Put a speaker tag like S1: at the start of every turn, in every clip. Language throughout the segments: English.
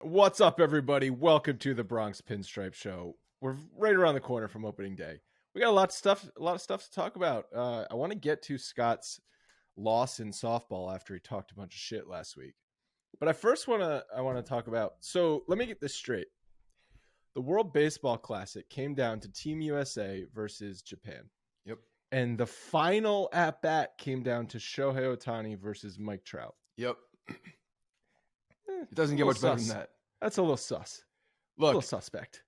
S1: What's up, everybody? Welcome to the Bronx Pinstripes Show. We're right around the corner from opening day. We got a lot of stuff to talk about. I want to get to Scott's loss in softball after he talked a bunch of shit last week. But I want to talk about. So let me get this straight. The World Baseball Classic came down to Team USA versus Japan.
S2: Yep.
S1: And the final at bat came down to Shohei Ohtani versus Mike Trout.
S2: Yep. It doesn't get much better than that.
S1: That's a little sus.
S2: Look,
S1: a little suspect.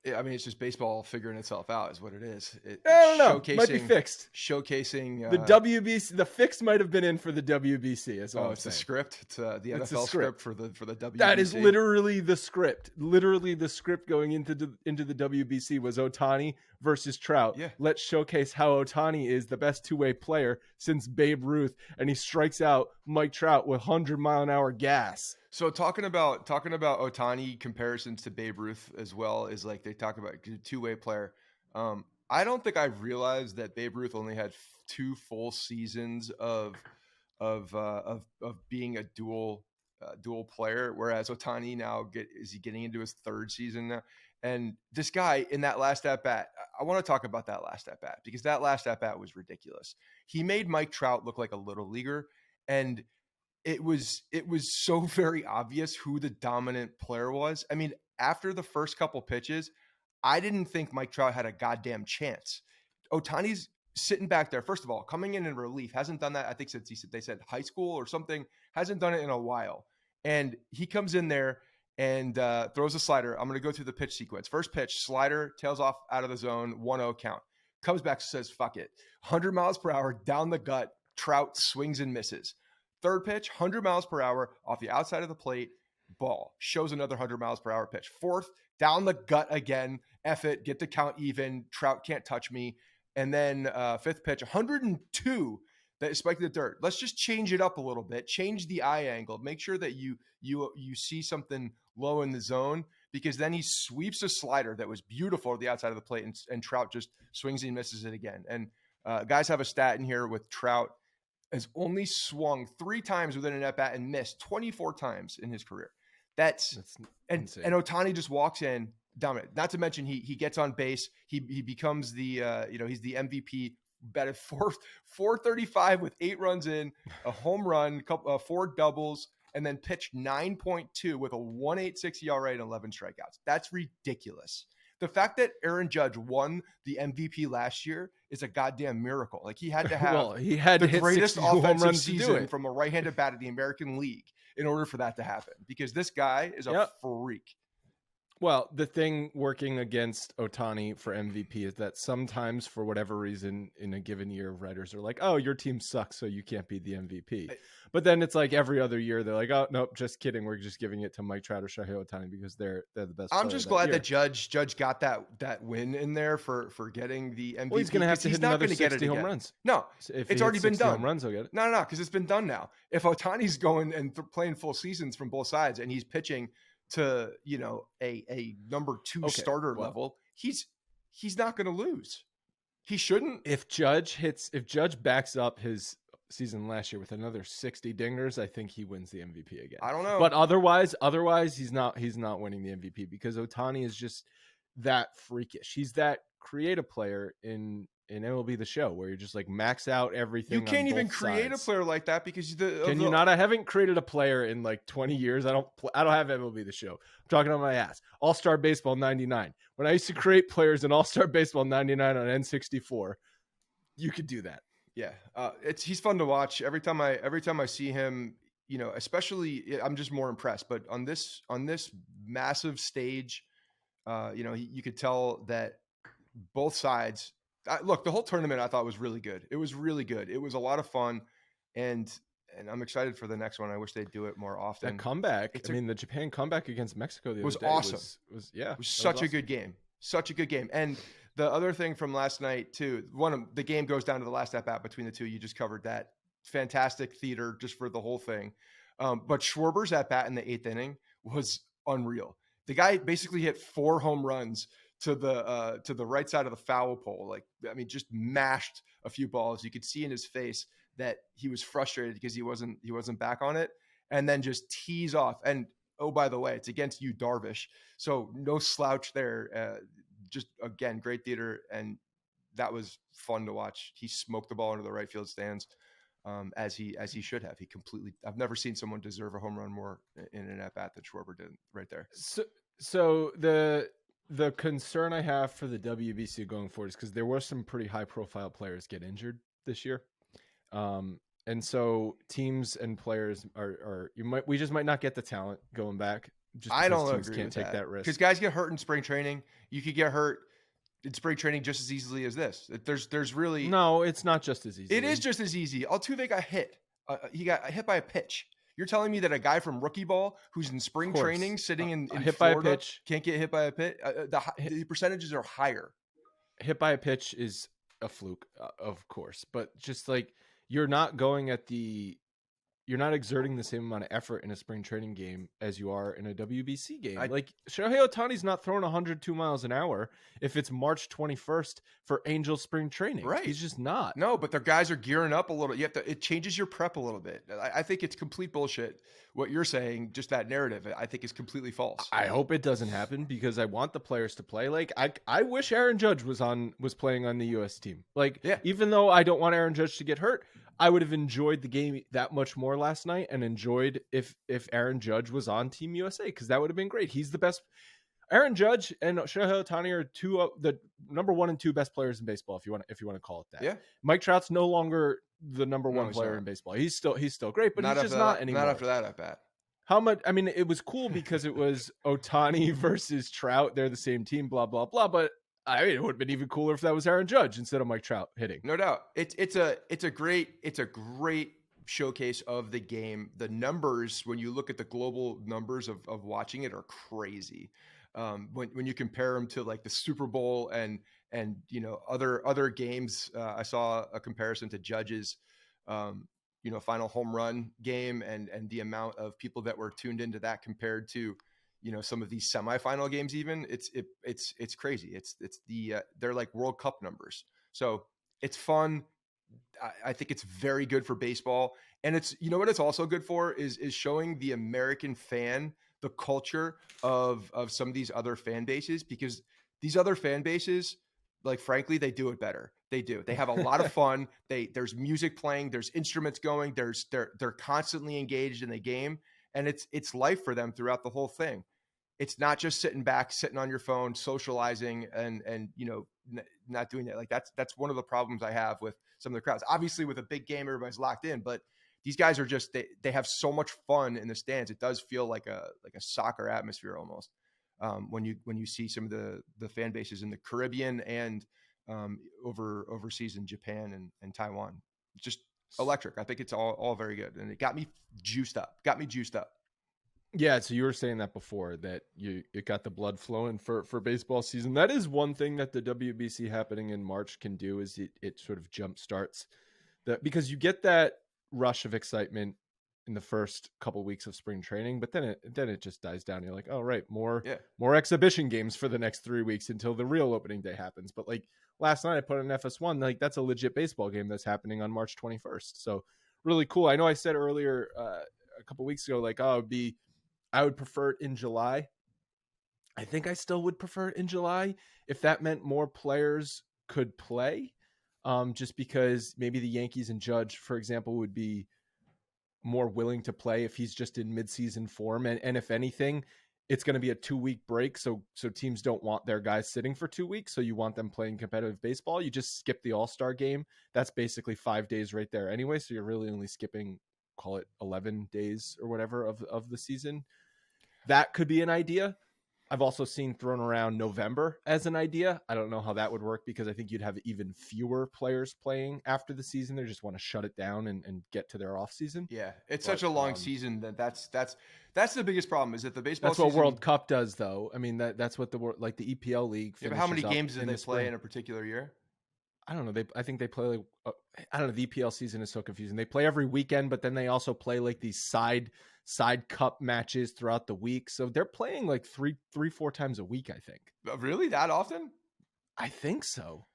S2: It's just baseball figuring itself out is what it is.
S1: I don't know. Might be fixed.
S2: Showcasing
S1: the WBC. The fix might have been in for the WBC. It's
S2: the script. It's the NFL script for the WBC.
S1: That is literally the script. Literally the script going into the WBC was Ohtani versus Trout.
S2: Yeah. Let's
S1: showcase how Ohtani is the best two-way player since Babe Ruth, and he strikes out Mike Trout with 100-mile-an-hour gas.
S2: So talking about Ohtani comparisons to Babe Ruth as well is like they talk about two-way player. I don't think I've realized that Babe Ruth only had 2 full seasons of being a dual player, whereas Ohtani now is he getting into his 3rd season now? And this guy in that last at bat, I want to talk about that last at bat because that last at bat was ridiculous. He made Mike Trout look like a little leaguer, and it was so very obvious who the dominant player was. I mean, after the first couple pitches, I didn't think Mike Trout had a goddamn chance. Ohtani's sitting back there, first of all, coming in relief, hasn't done that, I think since they said high school or something, hasn't done it in a while. And he comes in there and throws a slider. I'm going to go through the pitch sequence. First pitch, slider, tails off out of the zone, 1-0 count. Comes back, says, fuck it. 100 miles per hour, down the gut, Trout swings and misses. Third pitch, 100 miles per hour off the outside of the plate, ball. Shows another 100 miles per hour pitch. Fourth, down the gut again. F it, get the count even. Trout can't touch me. And then fifth pitch, 102 that is spiked to the dirt. Let's just change it up a little bit. Change the eye angle. Make sure that you see something low in the zone, because then he sweeps a slider that was beautiful at the outside of the plate, and Trout just swings and misses it again. And guys have a stat in here with Trout has only swung 3 times within an at-bat and missed 24 times in his career. That's insane. And Ohtani just walks in dominant. Not to mention he gets on base. He becomes the he's the MVP. Batted 435 with 8 runs in, a home run, 4 doubles, and then pitched 9.2 with a 1.86 ERA and 11 strikeouts. That's ridiculous. The fact that Aaron Judge won the MVP last year is a goddamn miracle. Like he had to have the greatest offensive season from a right-handed bat in the American League in order for that to happen, because this guy is a freak.
S1: Well, the thing working against Ohtani for MVP is that sometimes, for whatever reason, in a given year, writers are like, oh, your team sucks, so you can't be the MVP. But then it's like every other year, they're like, oh, nope, just kidding. We're just giving it to Mike Trout or Shohei Ohtani because they're the best.
S2: I'm just glad that Judge got that win in there for getting the MVP.
S1: Well, he's going to have to hit another 60 home runs.
S2: No, it's already been done.
S1: Home runs, he'll get it.
S2: No, because it's been done now. If Ohtani's going and playing full seasons from both sides and he's pitching to a number 2 starter level, he's not going to lose. He shouldn't.
S1: If Judge backs up his season last year with another 60 dingers, I think he wins the MVP again.
S2: I don't know,
S1: but otherwise he's not winning the MVP because Ohtani is just that freakish. He's that creative player in MLB The Show where you're just like max out everything.
S2: You can't even create a player like that because
S1: can you not? I haven't created a player in like 20 years. I don't have MLB The Show. I'm talking on my ass. All-Star Baseball 99. When I used to create players in All-Star Baseball 99 on N64, you could do that.
S2: Yeah, he's fun to watch. Every time I see him, especially I'm just more impressed. But on this massive stage, you could tell that both sides. Look, the whole tournament I thought was really good. It was really good. It was a lot of fun, and I'm excited for the next one. I wish they'd do it more often.
S1: That comeback, the Japan comeback against Mexico the
S2: was
S1: other day
S2: awesome.
S1: It
S2: was such a good game. Such a good game. And the other thing from last night too, the game goes down to the last at bat between the two. You just covered that. Fantastic theater just for the whole thing. But Schwarber's at bat in the 8th inning was unreal. The guy basically hit 4 home runs to the right side of the foul pole. Just mashed a few balls. You could see in his face that he was frustrated because he wasn't back on it, and then just tees off. And oh, by the way, it's against you, Darvish. So no slouch there. Just again, great theater, and that was fun to watch. He smoked the ball into the right field stands, as he should have. I've never seen someone deserve a home run more in an at bat than Schwarber did right there.
S1: So the concern I have for the WBC going forward is because there were some pretty high profile players get injured this year. And so teams and players we just might not get the talent going back. Just
S2: I don't
S1: teams
S2: agree
S1: can't
S2: with
S1: take that risk
S2: because guys get hurt in spring training. You could get hurt in spring training just as easily as this. There's really
S1: no, it's not just as easy.
S2: It is just as easy. Altuve got hit. He got hit by a pitch. You're telling me that a guy from rookie ball who's in spring training sitting in
S1: hit
S2: Florida
S1: by a pitch
S2: can't get hit by a pitch? The percentages are higher.
S1: Hit by a pitch is a fluke, of course, but just like you're not exerting the same amount of effort in a spring training game as you are in a WBC game. Like Shohei Ohtani's not throwing 102 miles an hour if it's March 21st for Angels spring training.
S2: Right.
S1: He's just not.
S2: No, but their guys are gearing up a little. It changes your prep a little bit. I think it's complete bullshit. What you're saying, just that narrative, I think is completely false.
S1: I hope it doesn't happen because I want the players to play. Like I wish Aaron Judge was playing on the US team. Like, even though I don't want Aaron Judge to get hurt, I would have enjoyed the game that much more last night and enjoyed if Aaron Judge was on Team USA, because that would have been great. He's the best. Aaron Judge and Shohei Ohtani are two of the number 1 and 2 best players in baseball, if you want to call it that.
S2: Yeah.
S1: Mike Trout's no longer the number 1 player in baseball. He's still great, but he's just not anymore.
S2: Not after that at bat.
S1: How much? I mean, it was cool because it was Ohtani versus Trout. They're the same team, blah blah blah. But I mean, it would have been even cooler if that was Aaron Judge instead of Mike Trout hitting.
S2: No doubt. It's a great showcase of the game. The numbers, when you look at the global numbers of watching it, are crazy. When you compare them to like the Super Bowl and other games, I saw a comparison to Judge's final home run game and the amount of people that were tuned into that compared to some of these semifinal games. Even it's crazy. They're like World Cup numbers. So it's fun. I think it's very good for baseball. And it's, what it's also good for is showing the American fan the culture of some of these other fan bases, because these other fan bases, like, frankly, they do it better. They do. They have a lot of fun. There's music playing, there's instruments going, they're constantly engaged in the game, and it's life for them throughout the whole thing. It's not just sitting on your phone, socializing and not doing that. Like that's one of the problems I have with some of the crowds. Obviously with a big game, everybody's locked in, but these guys are just, they have so much fun in the stands. It does feel like a soccer atmosphere almost. When you see some of the fan bases in the Caribbean and overseas in Japan and Taiwan. It's just electric. I think it's all very good. And it got me juiced up.
S1: Yeah, so you were saying that before, that it got the blood flowing for baseball season. That is one thing that the WBC happening in March can do, is it sort of jump starts that, because you get that rush of excitement in the first couple weeks of spring training, but then it just dies down. You're like, oh right, more exhibition games for the next 3 weeks until the real opening day happens. But like last night I put an FS1, like that's a legit baseball game that's happening on March 21st. So really cool. I know I said earlier a couple weeks ago, like, I would prefer it in July. I think I still would prefer it in July if that meant more players could play. Just because maybe the Yankees and Judge, for example, would be more willing to play if he's just in midseason form. And if anything, it's going to be a 2-week break. So teams don't want their guys sitting for 2 weeks. So you want them playing competitive baseball. You just skip the All-Star game. That's basically 5 days right there anyway. So you're really only skipping, call it 11 days or whatever of the season. That could be an idea. I've also seen thrown around November as an idea. I don't know how that would work, because I think you'd have even fewer players playing after the season. They just want to shut it down and get to their off season.
S2: Yeah, it's such a long season that's the biggest problem, is that the baseball
S1: That's
S2: season,
S1: what World Cup does, though. I mean, that's what the EPL league.
S2: Yeah, but how many games do they play in a particular year?
S1: I don't know. I think they play like, I don't know. The EPL season is so confusing. They play every weekend, but then they also play like these side cup matches throughout the week. So they're playing like 3-4 times a week, I think.
S2: Really? That often?
S1: I think so.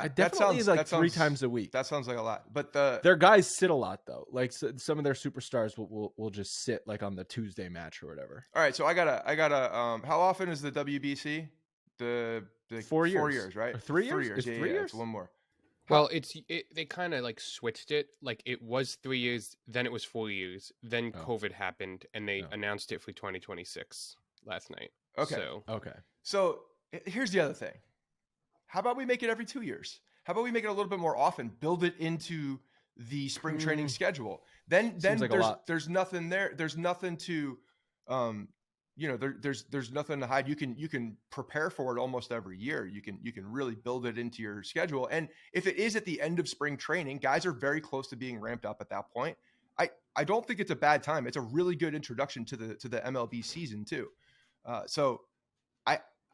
S1: I definitely like 3 times a week.
S2: That sounds like a lot. But
S1: their guys sit a lot though. Like some of their superstars will just sit like on the Tuesday match or whatever.
S2: All right, so I gotta. How often is the WBC? The
S1: 4 years.
S2: 4 years, right?
S1: Or 3 years?
S2: Is
S1: 3 years?
S2: It's one more.
S3: Well, they kind of like switched it. Like it was 3 years, then it was 4 years, then COVID happened, and they announced it for 2026 last night.
S2: Okay. So here's the other thing. How about we make it every 2 years? How about we make it a little bit more often? Build it into the spring training schedule. Then like there's nothing there. There's nothing to, there's nothing to hide. You can prepare for it almost every year. You can really build it into your schedule. And if it is at the end of spring training, guys are very close to being ramped up at that point. I don't think it's a bad time. It's a really good introduction to the MLB season too. So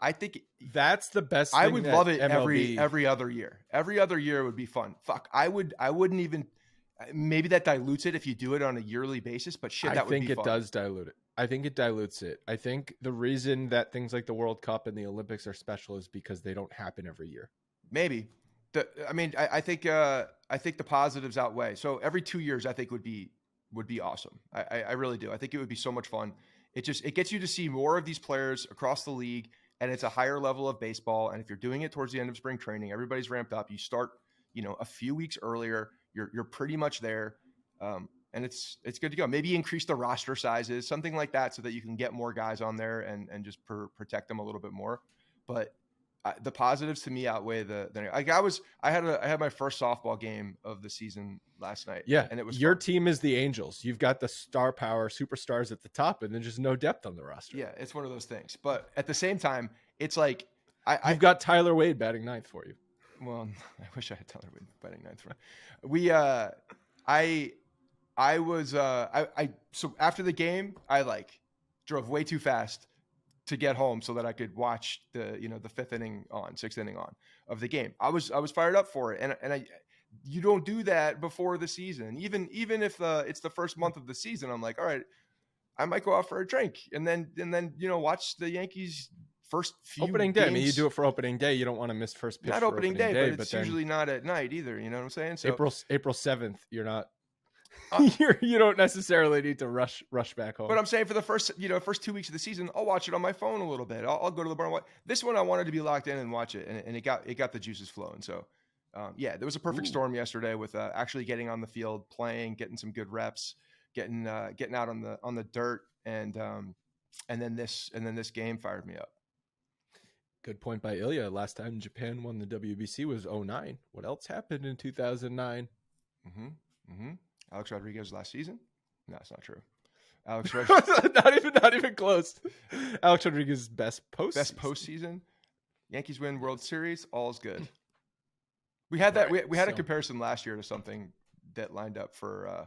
S2: I think
S1: that's the best thing.
S2: I would love it
S1: MLB...
S2: every other year. Every other year would be fun. Fuck, I wouldn't even. Maybe that dilutes it if you do it on a yearly basis, but shit, that would be fun.
S1: I think it does dilute it. I think it dilutes it. I think the reason that things like the World Cup and the Olympics are special is because they don't happen every year.
S2: Maybe. I think the positives outweigh. So every 2 years, I think would be awesome. I really do. I think it would be so much fun. It gets you to see more of these players across the league. And it's a higher level of baseball. And if you're doing it towards the end of spring training, everybody's ramped up. You start, a few weeks earlier. You're pretty much there, and it's good to go. Maybe increase the roster sizes, something like that, so that you can get more guys on there and just protect them a little bit more. But the positives to me outweigh the. I had my first softball game of the season last night.
S1: Yeah,
S2: and it was
S1: your
S2: fun.
S1: team is the Angels. You've got the star power superstars at the top, and then just no depth on the roster.
S2: Yeah, it's one of those things. But at the same time, it's like
S1: I've got Tyler Wade batting ninth for you.
S2: Well, I wish I had Tyler Wade batting ninth. So after the game, I drove way too fast to get home so that I could watch the 6th inning on of the game. I was fired up for it. And you don't do that before the season. Even if it's the first month of the season, I'm like, all right, I might go out for a drink and then watch the Yankees first few
S1: opening day.
S2: Games.
S1: I mean, you do it for opening day. You don't want to miss first pitch.
S2: Not opening day, but it's usually not at night either. You know what I'm saying? So
S1: April 7th, you're not. You don't necessarily need to rush back home.
S2: But I'm saying for the first 2 weeks of the season, I'll watch it on my phone a little bit. I'll go to the bar and watch. This one I wanted to be locked in and watch it, and it got the juices flowing. So there was a perfect storm yesterday with actually getting on the field, playing, getting some good reps, getting out on the dirt, and then this game fired me up.
S1: Good point by Ilya. Last time Japan won the WBC was 2009. What else happened in 2009?
S2: Alex Rodriguez last season? No, that's not true. Alex Rodriguez.
S1: not even close. Alex Rodriguez's best
S2: postseason. Yankees win World Series. All's good. We had that. We had a comparison last year to something that lined up for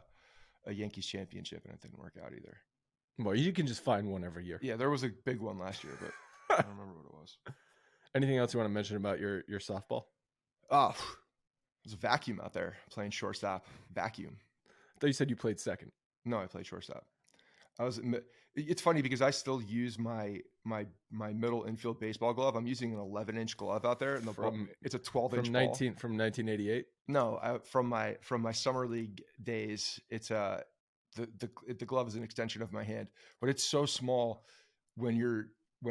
S2: a Yankees championship, and it didn't work out either.
S1: Well, you can just find one every year.
S2: Yeah, there was a big one last year, but I don't remember what it was.
S1: Anything else you want to mention about your softball?
S2: Oh, there's a vacuum out there playing shortstop. Vacuum.
S1: I thought you said you played second.
S2: No, I played shortstop. It's funny because I still use my middle infield baseball glove. I'm using an 11-inch glove out there, and it's a 12-inch ball.
S1: From 1988.
S2: No, from my summer league days. It's the glove is an extension of my hand, but it's so small when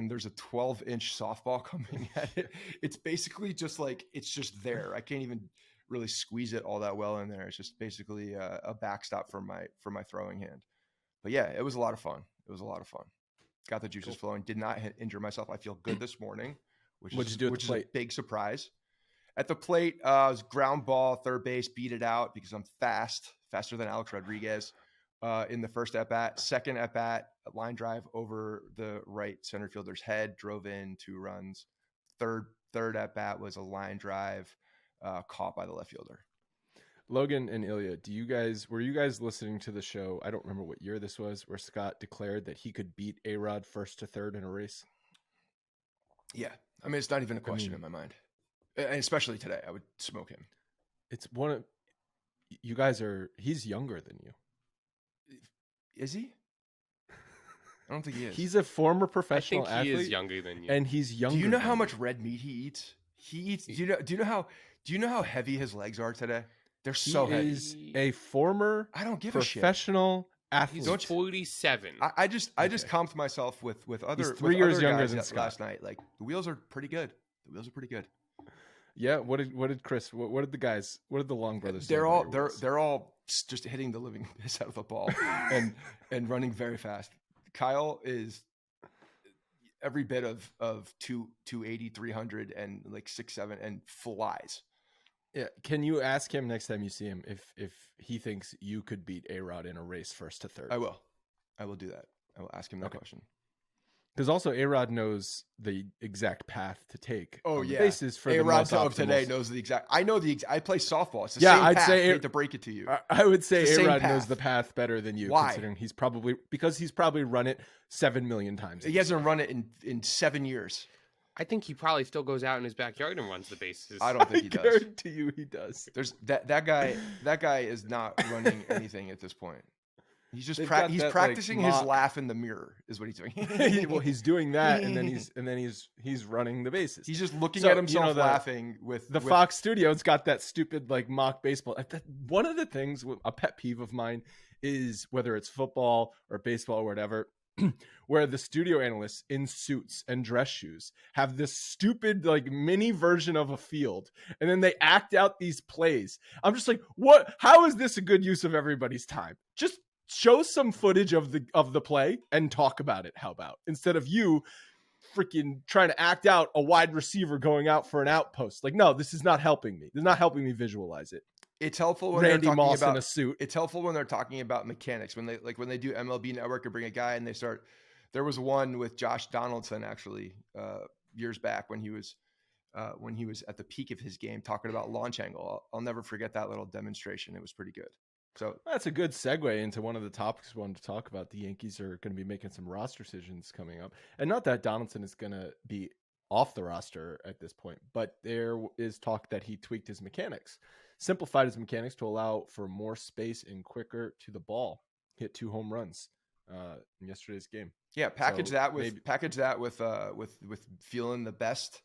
S2: there's a 12-inch softball coming at it. It's basically just it's just there. I can't even really squeeze it all that well in there. It's just basically a backstop for my throwing hand. But yeah, it was a lot of fun. Got the juices flowing. Did not injure myself. I feel good this morning, which is a big surprise. At the plate, was ground ball, third base, beat it out because I'm faster than Alex Rodriguez in the first at bat. Second at bat, line drive over the right center fielder's head, drove in 2 runs. Third at bat was a line drive caught by the left fielder.
S1: Logan and Ilya, were you guys listening to the show? I don't remember what year this was, where Scott declared that he could beat A-Rod first to third in a race.
S2: Yeah, I mean it's not even a question in my mind, and especially today, I would smoke him.
S1: It's one of you guys are. He's younger than you.
S2: Is he? I don't think he is.
S1: He's a former professional athlete.
S3: He is younger than you,
S1: and he's younger.
S2: Do you know how much red meat he eats? Do you know how Do you know how heavy his legs are today? They're
S1: He
S2: so heavy.
S1: is a former
S2: I don't give a shit.
S1: professional athlete.
S3: He's 47.
S2: I just comped myself with other.
S1: He's 3 years younger than Scott
S2: last night. Like the wheels are pretty good.
S1: Yeah. What did Chris? What did the guys? What did the Long brothers?
S2: They're all just hitting the living piss out of the ball and running very fast. Kyle is every bit of 280, 300 and like 6'7" and flies.
S1: Yeah. Can you ask him next time you see him if he thinks you could beat A-Rod in a race first to third?
S2: I will do that. I will ask him that question.
S1: Because also A-Rod knows the exact path to take.
S2: Oh yeah,
S1: basis for
S2: A-Rod
S1: the most
S2: of today knows the exact. I know I play softball. It's the
S1: Yeah,
S2: same
S1: I'd
S2: path.
S1: say
S2: I hate to break it to you.
S1: I would say
S2: It's the same
S1: A-Rod
S2: path.
S1: knows the path better than you.
S2: Why?
S1: Considering he's probably run it 7 million times.
S2: He hasn't run it in 7 years.
S3: I think he probably still goes out in his backyard and runs the bases.
S2: I don't think he does.
S1: I guarantee you he does.
S2: There's that guy. That guy is not running anything at this point. He's just he's practicing his laugh in the mirror. Is what he's doing.
S1: Well, he's doing that, and then he's running the bases.
S2: He's just looking at himself laughing with
S1: Fox Studios got that stupid like mock baseball. One of the things, a pet peeve of mine, is whether it's football or baseball or whatever, where the studio analysts in suits and dress shoes have this stupid like mini version of a field, and then they act out these plays. I'm just like, what? How is this a good use of everybody's time? Just show some footage of the play and talk about it. How about instead of you freaking trying to act out a wide receiver going out for an outpost? Like, no, this is not helping me. It's not helping me visualize it.
S2: It's helpful when
S1: Randy
S2: they're talking
S1: Moss
S2: about
S1: in a suit.
S2: It's helpful when they're talking about mechanics. When they do MLB Network and bring a guy and they start. There was one with Josh Donaldson actually years back when he was at the peak of his game talking about launch angle. I'll never forget that little demonstration. It was pretty good. So
S1: that's a good segue into one of the topics we wanted to talk about. The Yankees are going to be making some roster decisions coming up, and not that Donaldson is going to be off the roster at this point, but there is talk that he tweaked his mechanics, simplified his mechanics to allow for more space and quicker to the ball. Hit 2 home runs in yesterday's game.
S2: Yeah, package that with feeling the best.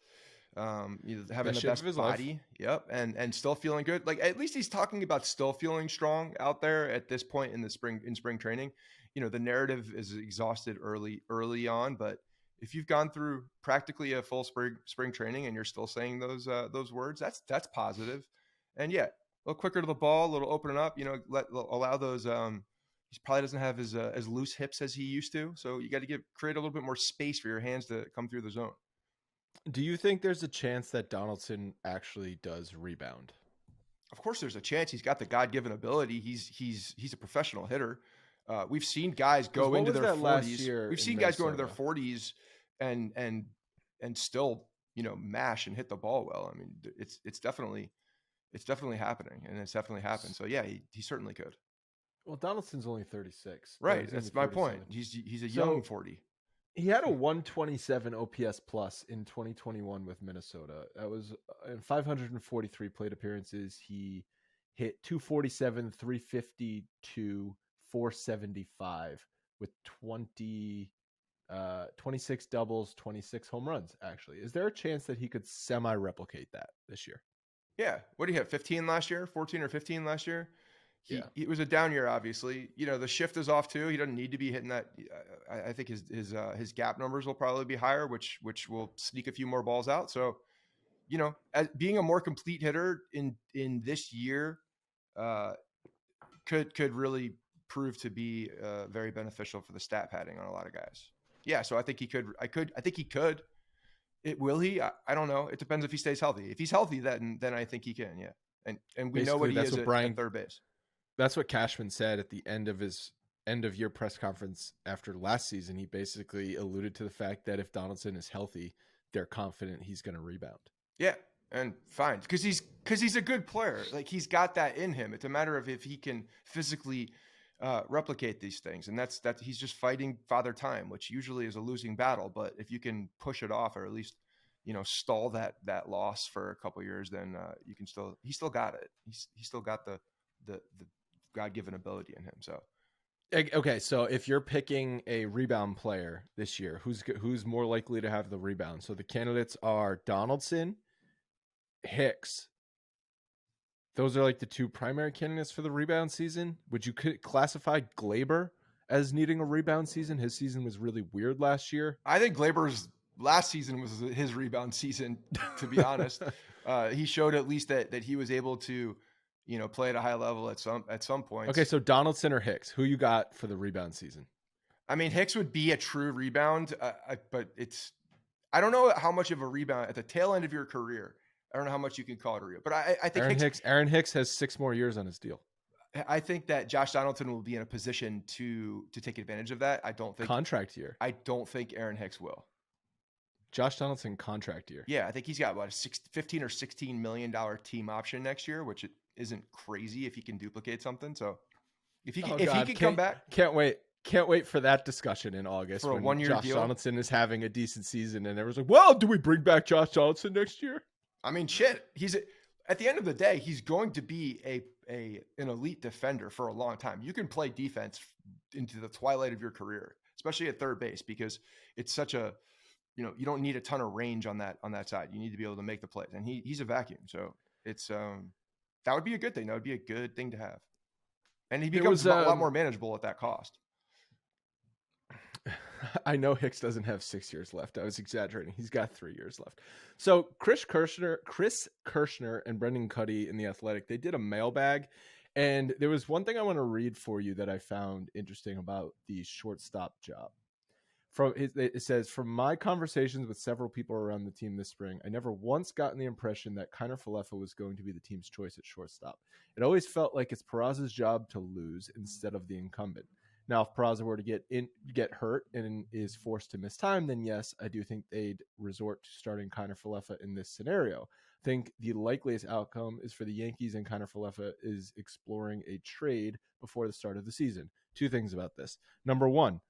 S2: Having the best body, yep, and still feeling good. Like at least he's talking about still feeling strong out there at this point in spring training. The narrative is exhausted early on, but if you've gone through practically a full spring training and you're still saying those words, that's positive. And yeah, a little quicker to the ball, a little opening up. Allow those. He probably doesn't have as loose hips as he used to, so you got to create a little bit more space for your hands to come through the zone.
S1: Do you think there's a chance that Donaldson actually does rebound?
S2: Of course, there's a chance. He's got the God-given ability. He's a professional hitter. We've seen guys go into their 40s. We've seen guys go into their 40s and still mash and hit the ball well. I mean, it's definitely happening, and it's definitely happened. So yeah, he certainly could.
S1: Well, Donaldson's only 36.
S2: Right, that's my point. He's a young 40.
S1: He had a 127 OPS plus in 2021 with Minnesota. That was in 543 plate appearances. He hit 247, 352, 475 with 26 doubles, 26 home runs, actually. Is there a chance that he could semi-replicate that this year?
S2: Yeah. What do you have, 15 last year? 14 or 15 last year? It was a down year, obviously. The shift is off too. He doesn't need to be hitting that. I think his gap numbers will probably be higher, which will sneak a few more balls out. So, as being a more complete hitter in this year, could really prove to be very beneficial for the stat padding on a lot of guys. Yeah, so I think he could. I think he could. Will he? I don't know. It depends if he stays healthy. If he's healthy, then I think he can. Yeah, and we know what he is at third base.
S1: That's what Cashman said at the end of his end of year press conference after last season. He basically alluded to the fact that if Donaldson is healthy, they're confident he's going to rebound.
S2: Yeah, and fine, because he's a good player. Like he's got that in him. It's a matter of if he can physically replicate these things, and that's he's just fighting father time, which usually is a losing battle. But if you can push it off, or at least stall that loss for a couple of years, then he still got it. He's still got the God-given ability in him. So,
S1: okay. So if you're picking a rebound player this year, who's more likely to have the rebound? So the candidates are Donaldson, Hicks, those are like the two primary candidates for the rebound season. Would you classify Glaber as needing a rebound season? His season was really weird last year.
S2: I think Glaber's last season was his rebound season, to be honest. He showed at least that he was able to, play at a high level at some points.
S1: Okay, so Donaldson or Hicks, who you got for the rebound season?
S2: I mean, Hicks would be a true rebound, but I don't know how much of a rebound at the tail end of your career. I don't know how much you can call it a rebound, but I think
S1: Aaron Hicks has 6 more years on his deal.
S2: I think that Josh Donaldson will be in a position to take advantage of that. I don't think
S1: contract year.
S2: I don't think Aaron Hicks will.
S1: Josh Donaldson contract year.
S2: Yeah, I think he's got about a $15 or $16 million team option next year, which isn't crazy if he can duplicate something. So if he can come back,
S1: can't wait for that discussion in August
S2: for a 1-year
S1: Josh
S2: deal.
S1: Donaldson is having a decent season, and everyone's like, "Well, do we bring back Josh Donaldson next year?"
S2: I mean, shit. At the end of the day, he's going to be an elite defender for a long time. You can play defense into the twilight of your career, especially at third base, because it's such a, you don't need a ton of range on that side. You need to be able to make the plays, and he's a vacuum. So it's that would be a good thing. That would be a good thing to have, and he becomes a lot more manageable at that cost.
S1: I know Hicks doesn't have 6 years left. I was exaggerating. He's got 3 years left. So Chris Kirshner and Brendan Cuddy in The Athletic, they did a mailbag, and there was one thing I want to read for you that I found interesting about the shortstop job. It says, from my conversations with several people around the team this spring, I never once gotten the impression that Kiner Falefa was going to be the team's choice at shortstop. It always felt like it's Peraza's job to lose instead of the incumbent. Now, if Peraza were to get hurt and is forced to miss time, then yes, I do think they'd resort to starting Kiner Falefa in this scenario. I think the likeliest outcome is for the Yankees, and Kiner Falefa is exploring a trade before the start of the season. 2 things about this. Number 1.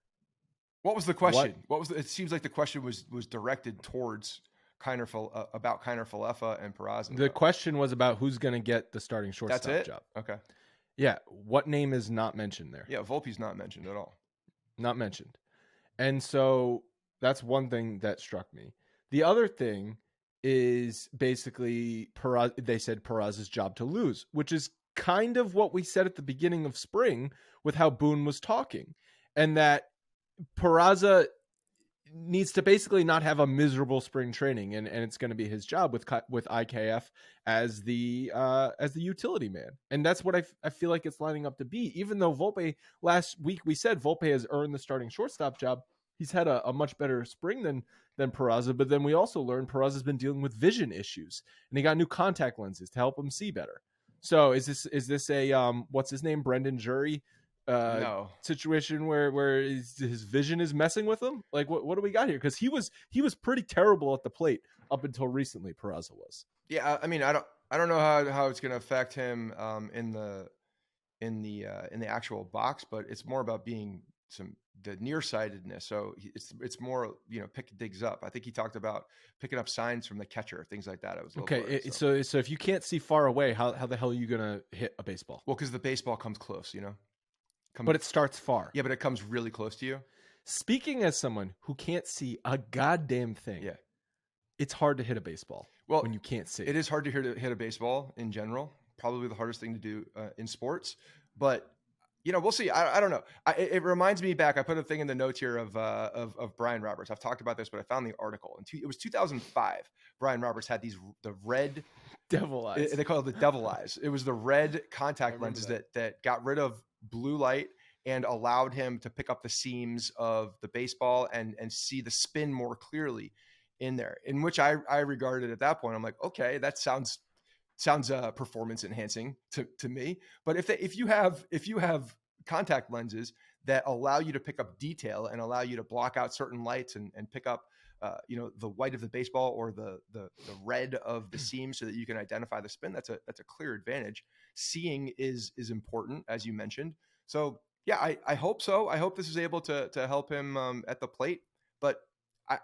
S2: What was the question? It seems like the question was directed towards about Kiner Falefa and Peraza.
S1: The question was about who's going to get the starting shortstop job.
S2: Okay.
S1: Yeah. What name is not mentioned there?
S2: Yeah, Volpe's not mentioned at all.
S1: Not mentioned. And so that's one thing that struck me. The other thing is basically they said Peraza's job to lose, which is kind of what we said at the beginning of spring with how Boone was talking, and that Peraza needs to basically not have a miserable spring training, and it's going to be his job with IKF as the utility man, and that's what I feel like it's lining up to be. Even though Volpe, last week we said Volpe has earned the starting shortstop job, he's had a much better spring than Peraza, but then we also learned Peraza's been dealing with vision issues, and he got new contact lenses to help him see better. So is this a what's his name, Brendan Jury situation where his vision is messing with him? Like what do we got here? Because he was pretty terrible at the plate up until recently. Peraza was.
S2: Yeah, I mean, I don't know how it's going to affect him in the actual box, but it's more about being the nearsightedness. So it's more pick things up. I think he talked about picking up signs from the catcher, things like that. I was
S1: okay.
S2: Worried,
S1: so if you can't see far away, how the hell are you going to hit a baseball?
S2: Well, because the baseball comes close,
S1: But it starts far.
S2: Yeah, but it comes really close to you.
S1: Speaking as someone who can't see a goddamn thing,
S2: yeah,
S1: it's hard to hit a baseball when you can't see.
S2: It is hard to hit a baseball in general. Probably the hardest thing to do in sports. But we'll see. I don't know. It reminds me back. I put a thing in the notes here of Brian Roberts. I've talked about this, but I found the article. It was 2005. Brian Roberts had the red
S1: devil eyes.
S2: They call it the devil eyes. It was the red contact lenses that got rid of blue light and allowed him to pick up the seams of the baseball and see the spin more clearly in there, in which I regarded at that point. I'm like, okay, that sounds performance enhancing to me. But if you have contact lenses that allow you to pick up detail and allow you to block out certain lights and pick up the white of the baseball or the red of the seam so that you can identify the spin, that's a clear advantage. Seeing is important, as you mentioned. So yeah, I hope so. I hope this is able to help him at the plate, but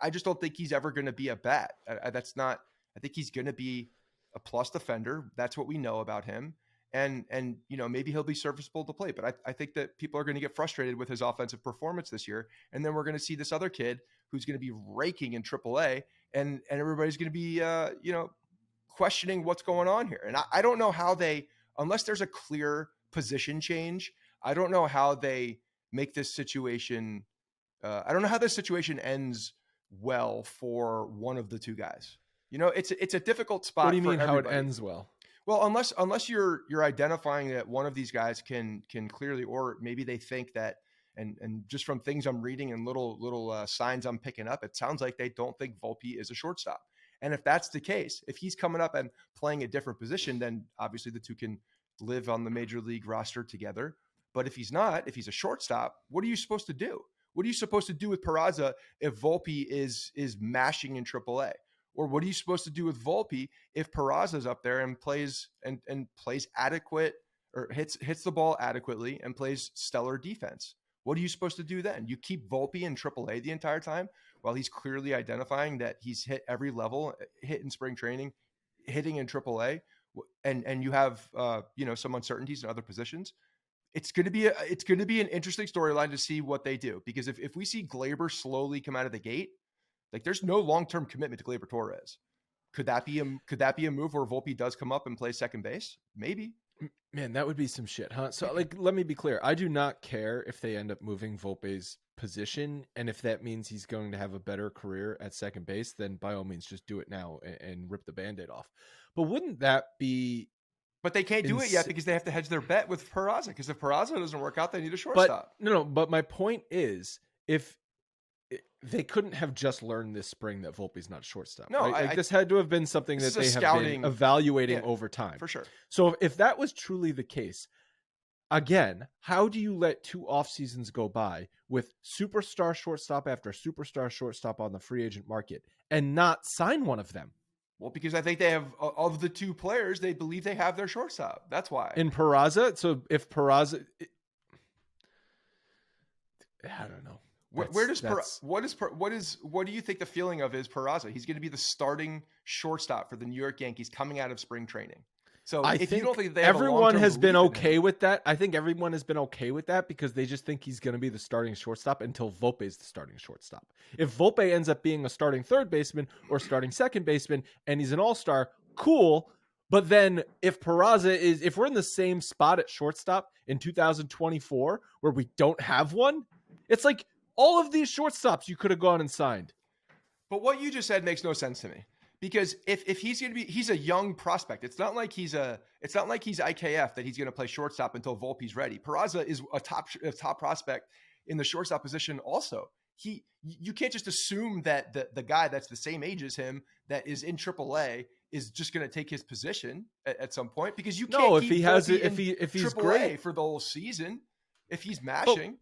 S2: I just don't think he's ever going to be a bat. I think he's going to be a plus defender. That's what we know about him. And maybe he'll be serviceable to play, but I think that people are going to get frustrated with his offensive performance this year. And then we're going to see this other kid who's going to be raking in AAA, and everybody's going to be, questioning what's going on here. And I don't know how they, unless there's a clear position change, I don't know how they make this situation. I don't know how this situation ends well for one of the two guys. You know, it's a difficult spot.
S1: What do you mean
S2: everybody.
S1: how it ends well?
S2: Well, unless you're identifying that one of these guys can clearly, or maybe they think that, and just from things I'm reading and little signs I'm picking up, it sounds like they don't think Volpe is a shortstop. And if that's the case, if he's coming up and playing a different position, then obviously the two can live on the major league roster together. But if he's not, if he's a shortstop, what are you supposed to do? What are you supposed to do with Peraza if Volpe is mashing in AAA? Or what are you supposed to do with Volpe if Peraza's up there and plays and plays adequate, or hits the ball adequately and plays stellar defense? What are you supposed to do then? You keep Volpe in AAA the entire time while he's clearly identifying that he's hit every level, hit in spring training, hitting in AAA, and you have some uncertainties in other positions. It's going to be an interesting storyline to see what they do, because if we see Gleyber slowly come out of the gate, like there's no long-term commitment to Gleyber Torres. Could that be a move where Volpe does come up and play second base? Maybe.
S1: Man, that would be some shit, huh? So, let me be clear. I do not care if they end up moving Volpe's position, and if that means he's going to have a better career at second base, then by all means, just do it now and rip the Band-Aid off. But wouldn't that be...
S2: But they can't do it yet because they have to hedge their bet with Peraza, because if Peraza doesn't work out, they need a shortstop.
S1: But my point is, if they couldn't have just learned this spring that Volpe's not a shortstop.
S2: No,
S1: right? This had to have been something that they have been evaluating over time.
S2: For sure.
S1: So if that was truly the case, again, how do you let 2 off seasons go by with superstar shortstop after superstar shortstop on the free agent market and not sign one of them?
S2: Well, because I think they have, of the 2 players, they believe they have their shortstop. That's why.
S1: In Peraza? So if Peraza... I don't know.
S2: What do you think the feeling of is Peraza? He's going to be the starting shortstop for the New York Yankees coming out of spring training. So if you don't think they have
S1: everyone has been okay with that, I think everyone has been okay with that because they just think he's going to be the starting shortstop until Volpe is the starting shortstop. If Volpe ends up being a starting third baseman or starting second baseman and he's an all-star, cool. But then if we're in the same spot at shortstop in 2024 where we don't have one, it's like all of these shortstops you could have gone and signed.
S2: But what you just said makes no sense to me. Because if he's going to be, he's a young prospect. It's not like he's IKF that he's going to play shortstop until Volpe's ready. Peraza is a top prospect in the shortstop position. Also, you can't just assume that the guy that's the same age as him that is in AAA is just going to take his position at some point, because you can't. If he's AAA great for the whole season, if he's mashing.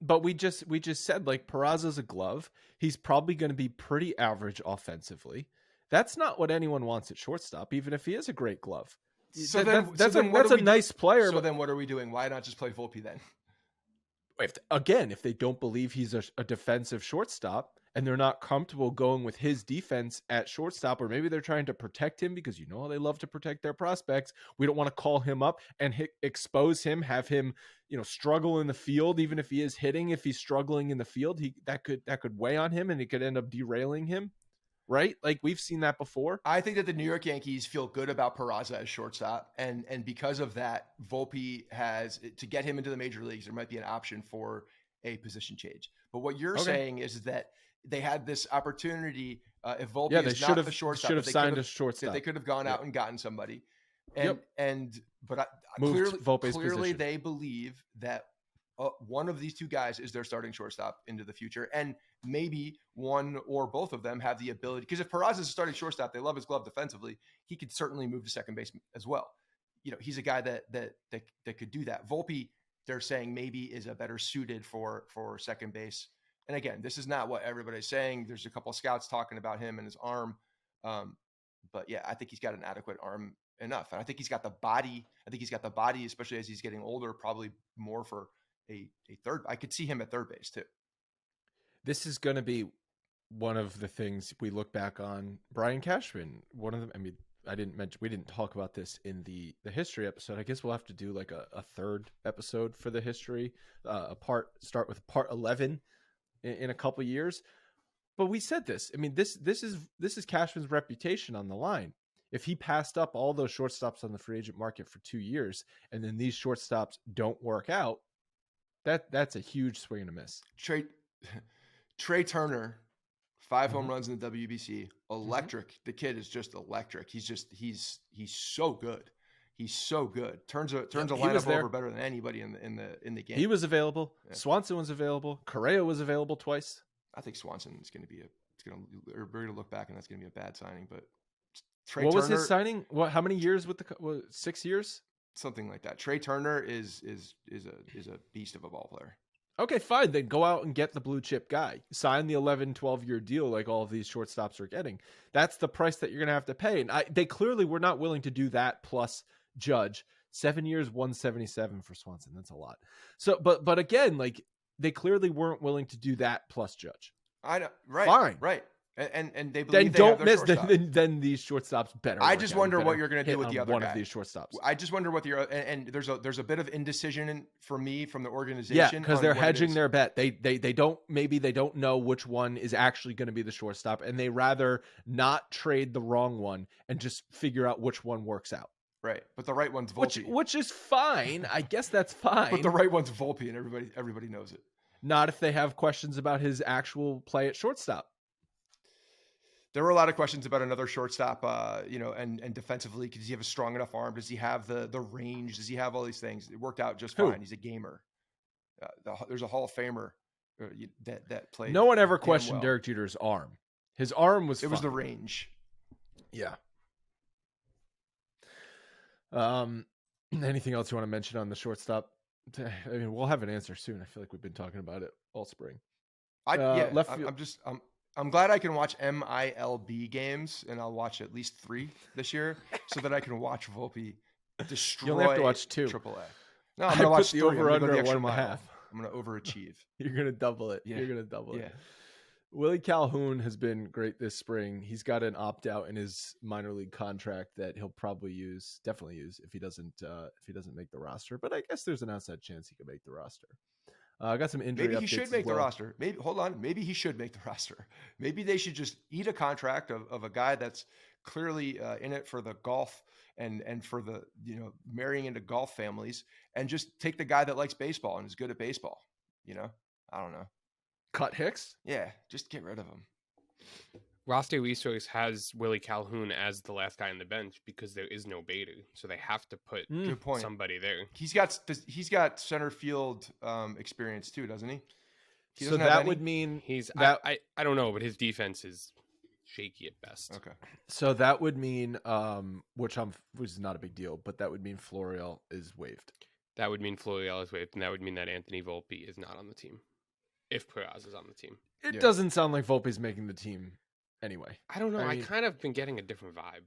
S1: But we just said, like, Peraza's a glove. He's probably going to be pretty average offensively. That's not what anyone wants at shortstop, even if he is a great glove. That's a nice player.
S2: So then what are we doing? Why not just play Volpe then?
S1: If they don't believe he's a defensive shortstop and they're not comfortable going with his defense at shortstop, or maybe they're trying to protect him because they love to protect their prospects. We don't want to call him up and expose him, have him, struggle in the field. Even if he is hitting, if he's struggling in the field, that could weigh on him and it could end up derailing him. Right? Like, we've seen that before.
S2: I think that the New York Yankees feel good about Peraza as shortstop. And because of that, Volpe has, to get him into the major leagues, there might be an option for a position change. But what you're saying is that they had this opportunity. If Volpe is not the shortstop,
S1: should have signed a shortstop.
S2: They could have gone out and gotten somebody. But clearly they believe that one of these two guys is their starting shortstop into the future. And maybe one or both of them have the ability, because if Peraza is a starting shortstop, they love his glove defensively, he could certainly move to second base as well. He's a guy that could do that. Volpe, they're saying, maybe is a better suited for second base. And again, this is not what everybody's saying. There's a couple of scouts talking about him and his arm. But yeah, I think he's got an adequate arm enough. And I think he's got the body. Especially as he's getting older, probably more for a third. I could see him at third base too.
S1: This is going to be one of the things we look back on. Brian Cashman, one of them. I mean, we didn't talk about this in the history episode. I guess we'll have to do like a third episode for the history. Start with part 11 in a couple years. But we said this. I mean, this is Cashman's reputation on the line. if he passed up all those shortstops on the free agent market for 2 years, and then these shortstops don't work out, that's a huge swing and a miss.
S2: Trey Turner, 5 home runs in the WBC, electric. The kid is just electric. He's so good. He's so good. Turns a lineup over better than anybody in the game.
S1: He was available. Yeah. Swanson was available. Correa was available twice.
S2: I think Swanson is going to be we're going to look back and that's going to be a bad signing. But
S1: What was his signing? How many years with 6 years?
S2: Something like that. Trey Turner is a beast of a ball player.
S1: Okay, fine. Then go out and get the blue chip guy. Sign the 11, 12-year deal like all of these shortstops are getting. That's the price that you're going to have to pay. And they clearly were not willing to do that plus Judge. 7 years, 177 for Swanson. That's a lot. So, but again, like they clearly weren't willing to do that plus Judge.
S2: I know. Right.
S1: Fine.
S2: Right. And they believe
S1: then
S2: they
S1: don't
S2: have their
S1: miss. Then these shortstops better.
S2: I just wonder what you're going to do with the other
S1: one
S2: guy.
S1: Of these shortstops.
S2: I just wonder what and there's a bit of indecision for me from the organization.
S1: Yeah, because they're hedging their bet. They don't know which one is actually going to be the shortstop, and they rather not trade the wrong one and just figure out which one works out.
S2: Right, but the right one's Volpe,
S1: which is fine. I guess that's fine.
S2: But the right one's Volpe, and everybody knows it.
S1: Not if they have questions about his actual play at shortstop.
S2: There were a lot of questions about another shortstop, and defensively, does he have a strong enough arm? Does he have the range? Does he have all these things? It worked out just fine. He's a gamer. There's a Hall of Famer that played.
S1: No one ever questioned Derek Jeter's arm. His arm was.
S2: It was the range.
S1: Yeah. Anything else you want to mention on the shortstop? I mean, we'll have an answer soon. I feel like we've been talking about it all spring.
S2: I'm glad I can watch MILB games, and I'll watch at least 3 this year, so that I can watch Volpe destroy.
S1: You only have to watch 2.
S2: AAA. No, I'm gonna watch
S1: the over under at 1.5.
S2: I'm gonna overachieve.
S1: You're gonna double it.
S2: Yeah.
S1: You're gonna double it.
S2: Yeah.
S1: Willie Calhoun has been great this spring. He's got an opt out in his minor league contract that he'll probably definitely use if he doesn't make the roster. But I guess there's an outside chance he could make the roster. I got some injury.
S2: Maybe he should make the roster. Maybe he should make the roster. Maybe they should just eat a contract of a guy that's clearly in it for the golf and for the marrying into golf families, and just take the guy that likes baseball and is good at baseball. I don't know.
S1: Cut Hicks?
S2: Yeah, just get rid of him.
S3: Roster Resource has Willie Calhoun as the last guy on the bench because there is no Bader, so they have to put somebody there.
S2: He's got center field experience too, doesn't he?
S1: So that would mean
S3: I don't know, but his defense is shaky at best.
S2: Okay.
S1: So that would mean which is not a big deal, but that would mean Florial is waived.
S3: That would mean Florial is waived, and that would mean that Anthony Volpe is not on the team. If Peraza is on the team.
S1: It doesn't sound like Volpe's making the team anyway.
S3: I don't know. I kind of been getting a different vibe.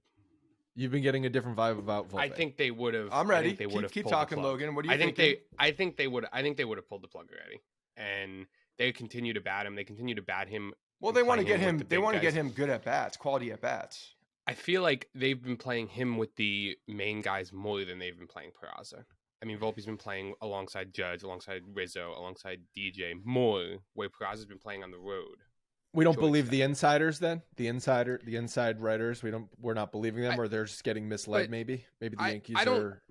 S1: You've been getting a different vibe about Volpe.
S3: I think they would have.
S2: I'm ready. Keep talking, Logan. What do you think?
S3: I think they would have pulled the plug already. And they continue to bat him. They continue to bat him.
S2: Well, they want to get him. They want to get him good at bats, quality at bats.
S3: I feel like they've been playing him with the main guys more than they've been playing Peraza. I mean, Volpe's been playing alongside Judge, alongside Rizzo, alongside DJ more, where Peraza's been playing on the road.
S1: We don't believe the insiders then? The inside writers, we're not believing them, or they're just getting misled maybe? Maybe the Yankees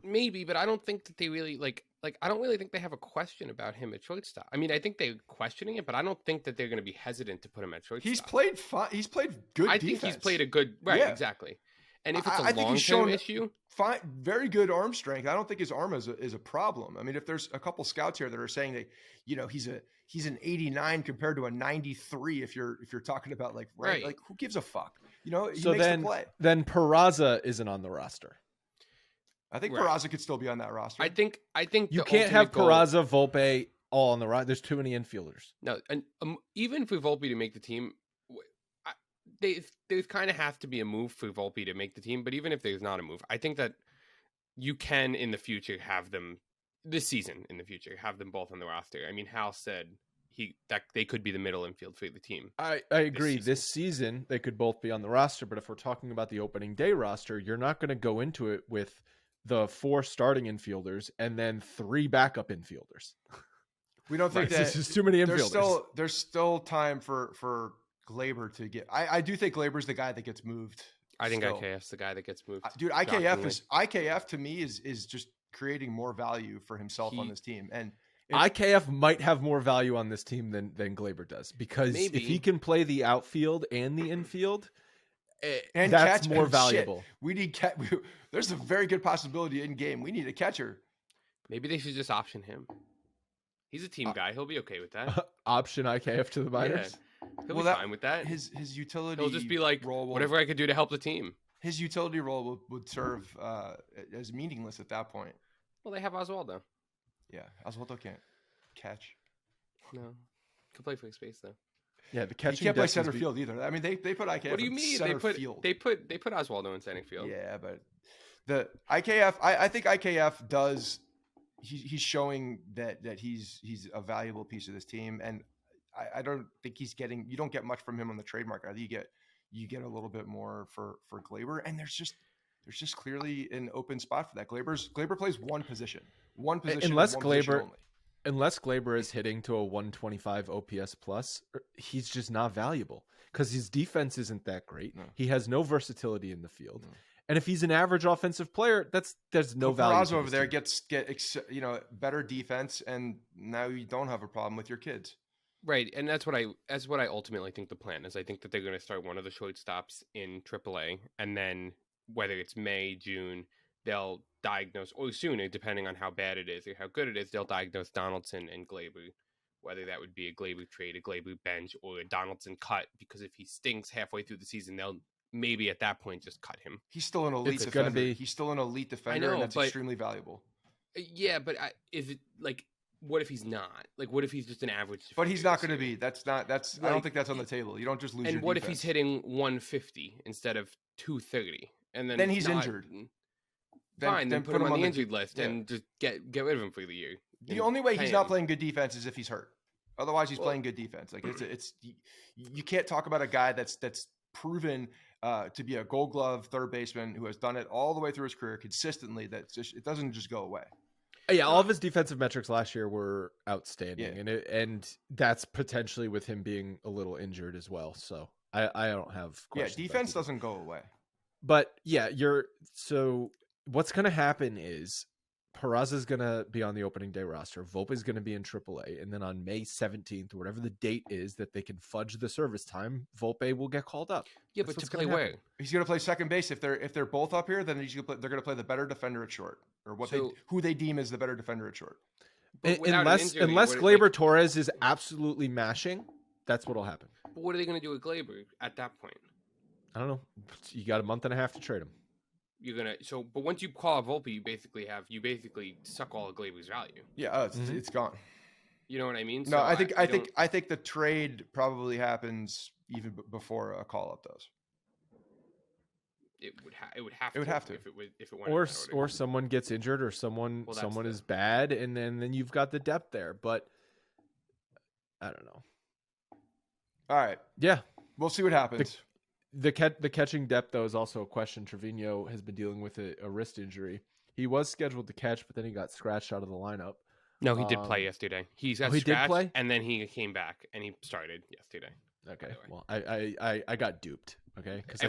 S3: maybe, but I don't think that they really like I don't really think they have a question about him at shortstop. I mean, I think they're questioning it, but I don't think that they're going to be hesitant to put him at shortstop.
S2: He's played fine. He's played good defense.
S3: I think he's played a good exactly. And if it's a long-term issue,
S2: fine, very good arm strength. I don't think his arm is a problem. I mean, if there's a couple scouts here that are saying that he's an 89 compared to a 93, if you're talking about like who gives a fuck? He makes the play.
S1: Then Peraza isn't on the roster.
S2: I think Peraza could still be on that roster.
S3: I think
S1: you can't have Peraza, Volpe all on the roster. There's too many infielders.
S3: No, and even for Volpe to make the team. There kind of have to be a move for Volpe to make the team, but even if there's not a move, I think that you can in the future have them this season. In the future, have them both on the roster. I mean, Hal said that they could be the middle infield for the team.
S1: I agree. This season they could both be on the roster, but if we're talking about the opening day roster, you're not going to go into it with the 4 starting infielders and then 3 backup infielders.
S2: We don't think that
S1: this is too many infielders.
S2: There's still time for Glaber to get. I do think Glaber's the guy that gets moved.
S3: I think
S2: Still.
S3: IKF's the guy that gets moved.
S2: Dude,
S3: shockingly.
S2: IKF to me is just creating more value for himself on this team. And
S1: IKF might have more value on this team than Glaber does, because
S3: Maybe.
S1: if he can play the outfield and the infield,
S2: and
S1: that's
S2: catch,
S1: more
S2: and
S1: valuable.
S2: Shit, we need there's a very good possibility in game. We need a catcher.
S3: Maybe they should just option him. He's a team guy. He'll be okay with that.
S1: Option IKF to the minors.
S3: Yeah. He'll be fine with that.
S2: His utility.
S3: He'll just be like, whatever I could do to help the team.
S2: His utility role would serve as meaningless at that point.
S3: Well, they have Oswaldo.
S2: Yeah, Oswaldo can't catch.
S3: No, can play for space though.
S1: Yeah, the catching.
S2: He can't play center field either. I mean, they put IKF.
S3: What do you mean?
S2: Field.
S3: They put Oswaldo in center field.
S2: Yeah, but the IKF. I think IKF does. He's showing that he's a valuable piece of this team, and I don't think he's getting. You don't get much from him on the trademark. I think you get a little bit more for Glaber, and there's just clearly an open spot for that. Glaber plays one position
S1: unless Glaber is hitting to a 125 OPS plus, he's just not valuable because his defense isn't that great. No. He has no versatility in the field. No. And if he's an average offensive player, there's no value.
S2: Peraza over there gets better defense, and now you don't have a problem with your kids.
S3: Right, and that's what I ultimately think the plan is. I think that they're going to start one of the shortstops in AAA, and then whether it's May, June, they'll diagnose, or sooner, depending on how bad it is or how good it is, they'll diagnose Donaldson and Glaber, whether that would be a Glaber trade, a Glaber bench, or a Donaldson cut, because if he stinks halfway through the season, they'll maybe at that point just cut him.
S2: He's still an elite defender. He's still an elite defender, and that's extremely valuable.
S3: Yeah, but is it like, what if he's not? Like, what if he's just an average defender?
S2: But he's not going to be. That's I don't think that's on the table. You don't just lose.
S3: And what if he's hitting 150 instead of 230? And then
S2: he's injured.
S3: Fine, then put him on the injured list and just get rid of him for the year.
S2: The only way he's not playing good defense is if he's hurt. Otherwise, he's playing good defense. Like it's you can't talk about a guy that's proven to be a Gold Glove third baseman who has done it all the way through his career consistently. It doesn't just go away.
S1: Yeah, all of his defensive metrics last year were outstanding, and that's potentially with him being a little injured as well. So I don't have questions.
S2: Yeah, defense doesn't go away. But
S1: yeah, so what's going to happen is Peraza is going to be on the opening day roster. Volpe is going to be in AAA. And then on May 17th, or whatever the date is that they can fudge the service time, Volpe will get called up.
S3: Yeah, but to play where?
S2: He's going to play second base. If they're both up here, then they're going to play the better defender at short, or who they deem as the better defender at short.
S1: Unless Glaber Torres is absolutely mashing, that's what'll happen.
S3: But what are they going to do with Glaber at that point?
S1: I don't know. You got a month and a half to trade him.
S3: But once you call up Volpe, you basically suck all of Glaber's value.
S2: Yeah, it's gone.
S3: You know what I mean?
S2: No, I think the trade probably happens even before a call up does.
S3: It would have to if it went
S1: or someone gets injured, or someone is bad, and then you've got the depth there. But I don't know.
S2: All right.
S1: Yeah,
S2: we'll see what happens.
S1: The catching depth, though, is also a question. Trevino has been dealing with a wrist injury. He was scheduled to catch, but then he got scratched out of the lineup.
S3: No, he did play yesterday. He did play, and then he came back and he started yesterday.
S1: Okay, well, I got duped. Okay, because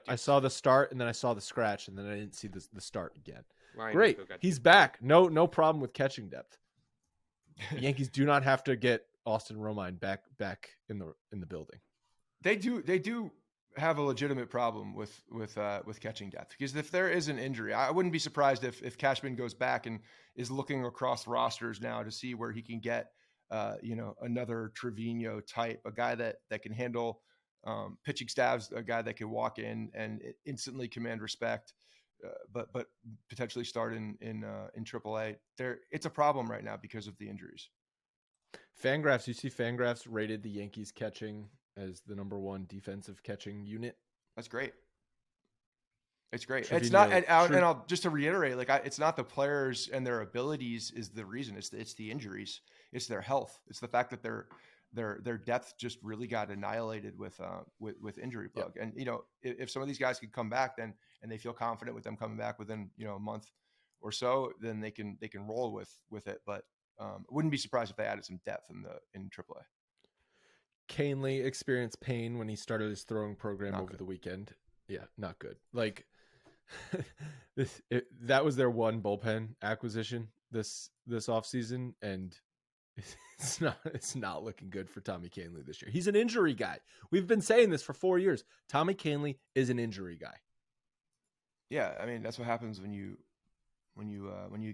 S1: I saw the start, and then I saw the scratch, and then I didn't see the start again. Great, he's back. No problem with catching depth. The Yankees do not have to get Austin Romine back in the building.
S2: They do have a legitimate problem with catching depth, because if there is an injury, I wouldn't be surprised if Cashman goes back and is looking across rosters now to see where he can get another Trevino type, a guy that can handle pitching staffs, a guy that can walk in and instantly command respect, but potentially start in AAA. It's a problem right now because of the injuries.
S1: Fangraphs, you see Fangraphs rated the Yankees catching as the number one defensive catching unit.
S2: That's great. It's great. Trevino, it's not, and I'll just to reiterate, it's not the players and their abilities is the reason. It's the injuries. It's their health. It's the fact that their depth just really got annihilated with injury bug. Yep. And if some of these guys could come back, then and they feel confident with them coming back within a month or so, then they can roll with it. But wouldn't be surprised if they added some depth in AAA.
S1: Canely experienced pain when he started his throwing program over the weekend. Yeah, not good. Like that was their one bullpen acquisition this offseason, and it's not looking good for Tommy Kahnle this year. He's an injury guy. We've been saying this for 4 years. Tommy Kahnle is an injury guy.
S2: Yeah, I mean that's what happens when you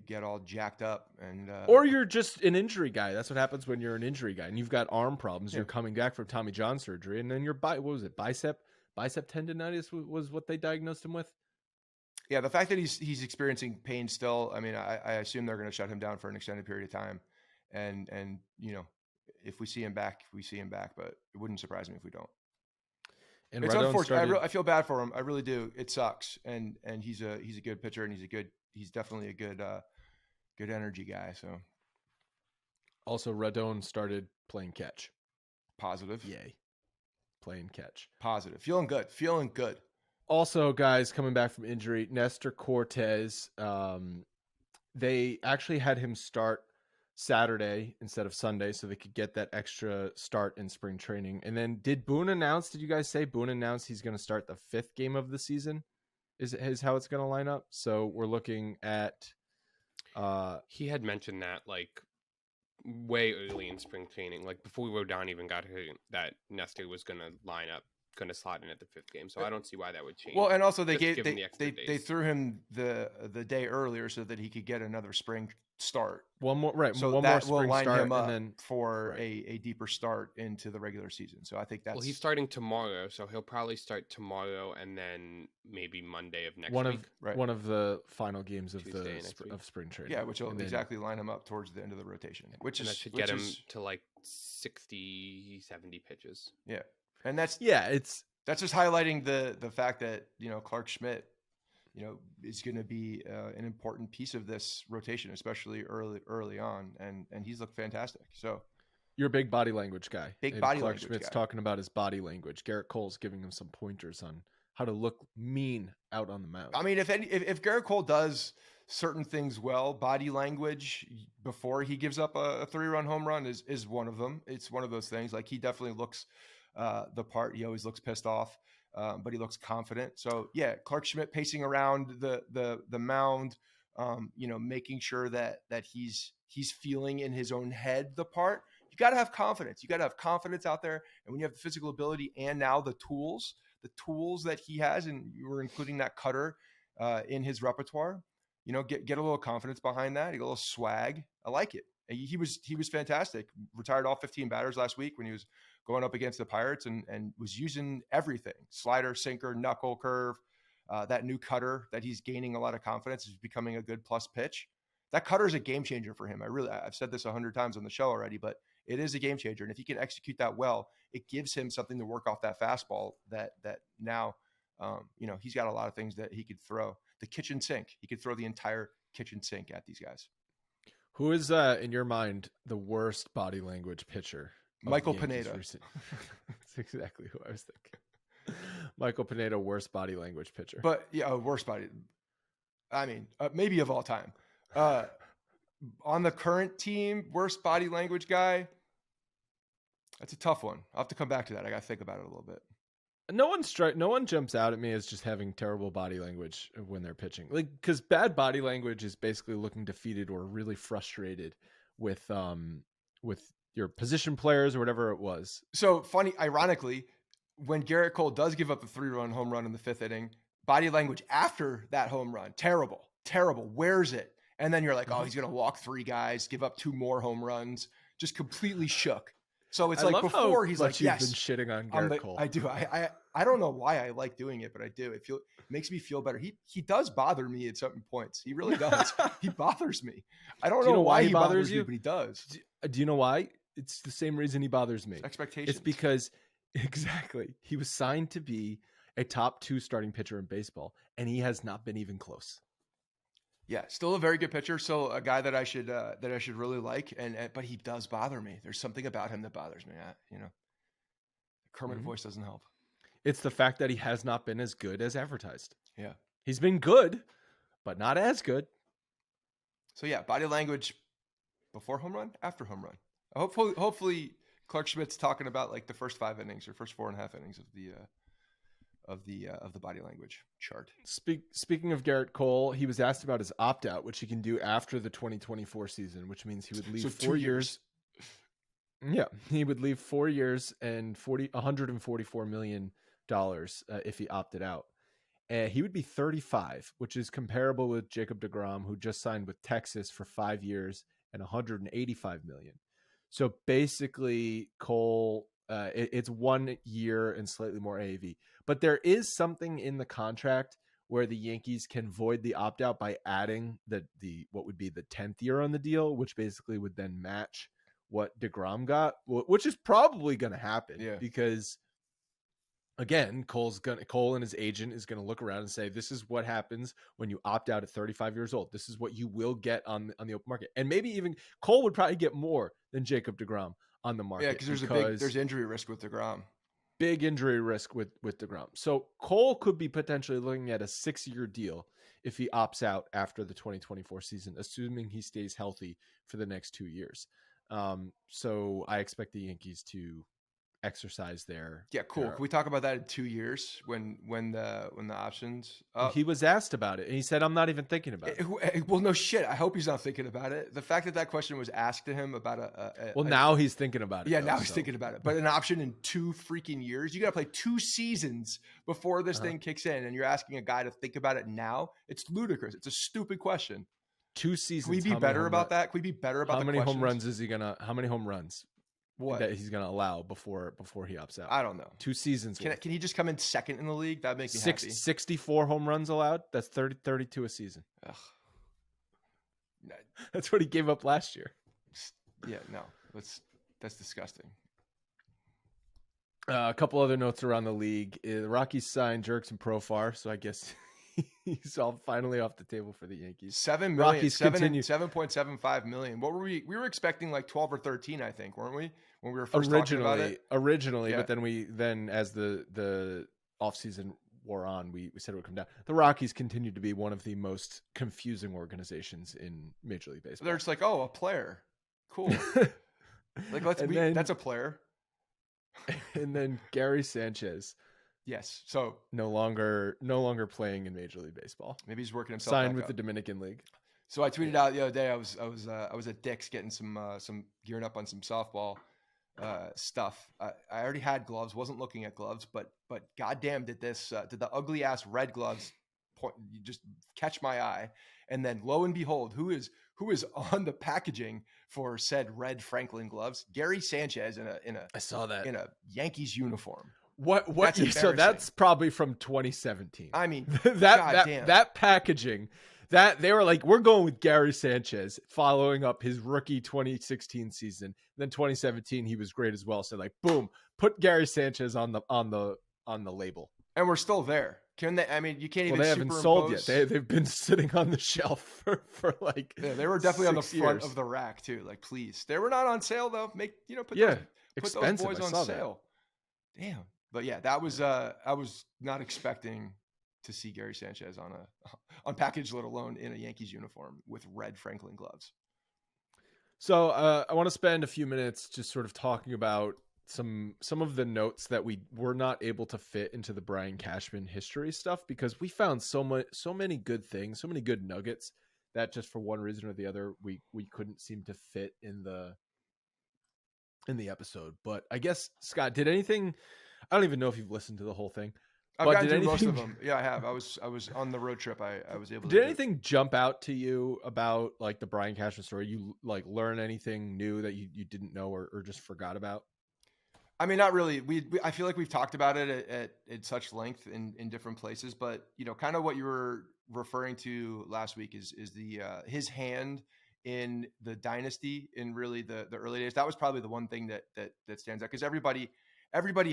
S2: get all jacked up and
S1: or you're just an injury guy. That's what happens when you're an injury guy and you've got arm problems. Yeah. You're coming back from Tommy John surgery, and then your bicep tendonitis was what they diagnosed him with.
S2: Yeah, the fact that he's experiencing pain still. I mean, I assume they're going to shut him down for an extended period of time, and if we see him back, we see him back. But it wouldn't surprise me if we don't. And it's unfortunate. I feel bad for him. I really do. It sucks. And he's a good pitcher, and he's definitely a good energy guy. So
S1: also Rodon started playing catch.
S2: Positive.
S1: Yay. Playing catch.
S2: Positive. Feeling good.
S1: Also, guys, coming back from injury, Nestor Cortes, they actually had him start Saturday instead of Sunday so they could get that extra start in spring training. And then did you guys say Boone announced he's going to start the 5th game of the season? Is how it's going to line up? So we're looking at...
S3: he had mentioned that like way early in spring training, like before Rodon even got hurt, that Nestor was going to slot in at the 5th game. So I don't see why that would change.
S2: Well, and also they threw him the day earlier so that he could get another spring start.
S1: One more, right?
S2: So
S1: one
S2: that
S1: more spring
S2: will line
S1: start
S2: him up
S1: and then
S2: for a deeper start into the regular season. So I think that's...
S3: Well, he's starting tomorrow, so he'll probably start tomorrow and then maybe Monday of next week.
S1: One of the final games of
S3: Tuesday
S1: of spring training.
S2: Yeah, which will exactly line him up towards the end of the rotation.
S3: That should get him to like 60, 70 pitches.
S2: Yeah, and that's just highlighting the fact that Clark Schmidt is going to be an important piece of this rotation, especially early on, and he's looked fantastic. So
S1: you're a big body language guy.
S2: Clark
S1: Schmidt's talking about his body language. Gerrit Cole's giving him some pointers on how to look mean out on the mound.
S2: I mean, if Gerrit Cole does certain things well, body language before he gives up a 3-run home run is one of them. It's one of those things. Like, he definitely looks the part. He always looks pissed off. But he looks confident. So yeah, Clark Schmidt pacing around the mound, making sure that he's feeling in his own head the part. You got to have confidence. You got to have confidence out there. And when you have the physical ability and now the tools that he has, and you were including that cutter in his repertoire, get a little confidence behind that. You get a little swag. I like it. He was fantastic. Retired all 15 batters last week when he was going up against the Pirates and was using everything: slider, sinker, knuckle, curve. That new cutter that he's gaining a lot of confidence is becoming a good plus pitch. That cutter is a game changer for him. I've said this 100 times on the show already, but it is a game changer. And if he can execute that well, it gives him something to work off that fastball that now, he's got a lot of things that he could throw. The kitchen sink. He could throw the entire kitchen sink at these guys.
S1: Who is, in your mind, the worst body language pitcher?
S2: Michael Pineda.
S1: That's exactly who I was thinking. Michael Pineda, worst body language pitcher.
S2: But yeah, worst body. I mean, maybe of all time. On the current team, worst body language guy. That's a tough one. I'll have to come back to that. I got to think about it a little bit.
S1: No one jumps out at me as just having terrible body language when they're pitching. Like, because bad body language is basically looking defeated or really frustrated with your position players or whatever it was.
S2: So funny, ironically, when Gerrit Cole does give up the 3-run home run in the 5th inning, body language after that home run, terrible, wears it. And then you're like, oh, he's going to walk 3 guys, give up 2 more home runs, just completely shook. So it's like before he's like, yes,
S1: you've been shitting on Gerrit Cole.
S2: I do. I don't know why I like doing it, but I do. It makes me feel better. He does bother me at certain points. He really does. He bothers me. I don't know why he bothers you, but he does.
S1: Do you know why? It's the same reason he bothers me.
S2: Expectations.
S1: It's because exactly he was signed to be a top 2 starting pitcher in baseball, and he has not been even close.
S2: Yeah, still a very good pitcher. Still a guy that I should really like. But he does bother me. There's something about him that bothers me. Kermit voice doesn't help.
S1: It's the fact that he has not been as good as advertised.
S2: Yeah,
S1: he's been good, but not as good.
S2: So yeah, body language before home run, after home run. Hopefully Clark Schmidt's talking about like the first 5 innings or first 4.5 innings the body language chart.
S1: Speaking of Gerrit Cole, he was asked about his opt out, which he can do after the 2024 season, which means he would leave 4 years. Yeah, he would leave 4 years and $144 million if he opted out. He would be 35, which is comparable with Jacob deGrom, who just signed with Texas for 5 years and $185 million. So basically, Cole, it's 1 year and slightly more AAV. But there is something in the contract where the Yankees can void the opt out by adding the what would be the 10th year on the deal, which basically would then match what deGrom got, which is probably going to happen.
S2: Yeah.
S1: Because again, Cole and his agent is going to look around and say, this is what happens when you opt out at 35 years old. This is what you will get on the open market. And maybe even Cole would probably get more than Jacob deGrom on the market.
S2: Yeah, because there's injury risk with deGrom.
S1: Big injury risk with deGrom. So Cole could be potentially looking at a 6-year deal if he opts out after the 2024 season, assuming he stays healthy for the next 2 years. So I expect the Yankees to exercise their.
S2: Yeah, cool. Can we talk about that in 2 years when the options?
S1: He was asked about it, and he said, "I'm not even thinking about it."
S2: Well, no shit. I hope he's not thinking about it. The fact that question was asked to him about
S1: now he's thinking about it.
S2: Yeah, now he's thinking about it. But an option in 2 freaking years, you got to play 2 seasons before this thing kicks in, and you're asking a guy to think about it now. It's ludicrous. It's a stupid question.
S1: 2 seasons.
S2: Can we be better about that? Can we be better about
S1: how many home runs is he gonna? How many home runs?
S2: What
S1: that he's going to allow before he opts out?
S2: I don't know.
S1: 2 seasons.
S2: Can he just come in second in the league? That'd make me happy.
S1: 64 home runs allowed. That's 32 a season.
S2: Ugh.
S1: That's what he gave up last year.
S2: Yeah, no, that's disgusting.
S1: A couple other notes around the league. The Rockies signed Jurickson Profar, so I guess he's finally off the table for the Yankees.
S2: $7 million.
S1: Rockies continue.
S2: $7.75 million. What were we? We were expecting like 12 or 13, I think, weren't we? When we were first talking about it.
S1: Originally,
S2: Yeah.
S1: But then as the offseason wore on, we said it would come down. The Rockies continue to be one of the most confusing organizations in Major League Baseball.
S2: They're just like, oh, a player. Cool. Like that's a player.
S1: And then Gary Sanchez.
S2: Yes. So
S1: no longer playing in Major League Baseball.
S2: Maybe he's working himself
S1: signed
S2: back
S1: with
S2: up.
S1: the Dominican League.
S2: So I tweeted out the other day. I was at Dick's getting some gearing up on some softball stuff. I already had gloves. Wasn't looking at gloves, but goddamn, did the ugly ass red gloves just catch my eye? And then lo and behold, who is on the packaging for said red Franklin gloves? Gary Sanchez in a
S1: I saw that
S2: in a Yankees uniform.
S1: What? So that's probably from 2017.
S2: I mean,
S1: that packaging, that they were like, we're going with Gary Sanchez, following up his rookie 2016 season. And then 2017, he was great as well. So like, boom, put Gary Sanchez on the label.
S2: And we're still there. Can they? I mean, you can't even.
S1: They haven't sold yet. They've been sitting on the shelf for like.
S2: Yeah, they were definitely on the front
S1: years.
S2: of the rack too. Like, please, they were not on sale though. Put those boys on sale. That. Damn. But yeah, that was I was not expecting to see Gary Sanchez on package, let alone in a Yankees uniform with red Franklin gloves.
S1: So I want to spend a few minutes just sort of talking about some of the notes that we were not able to fit into the Brian Cashman history stuff, because we found so many good things, so many good nuggets that just for one reason or the other we couldn't seem to fit in the episode. But I guess, Scott, did anything? I don't even know if you've listened to the whole thing.
S2: I've gotten through most of them. Yeah, I have. I was on the road trip. I was able to.
S1: Did anything jump out to you about like the Brian Cashman story? You like learn anything new that you didn't know or just forgot about?
S2: I mean, not really. I feel like we've talked about it at such length in different places, but kind of what you were referring to last week is the his hand in the dynasty in really the early days. That was probably the one thing that stands out, because everybody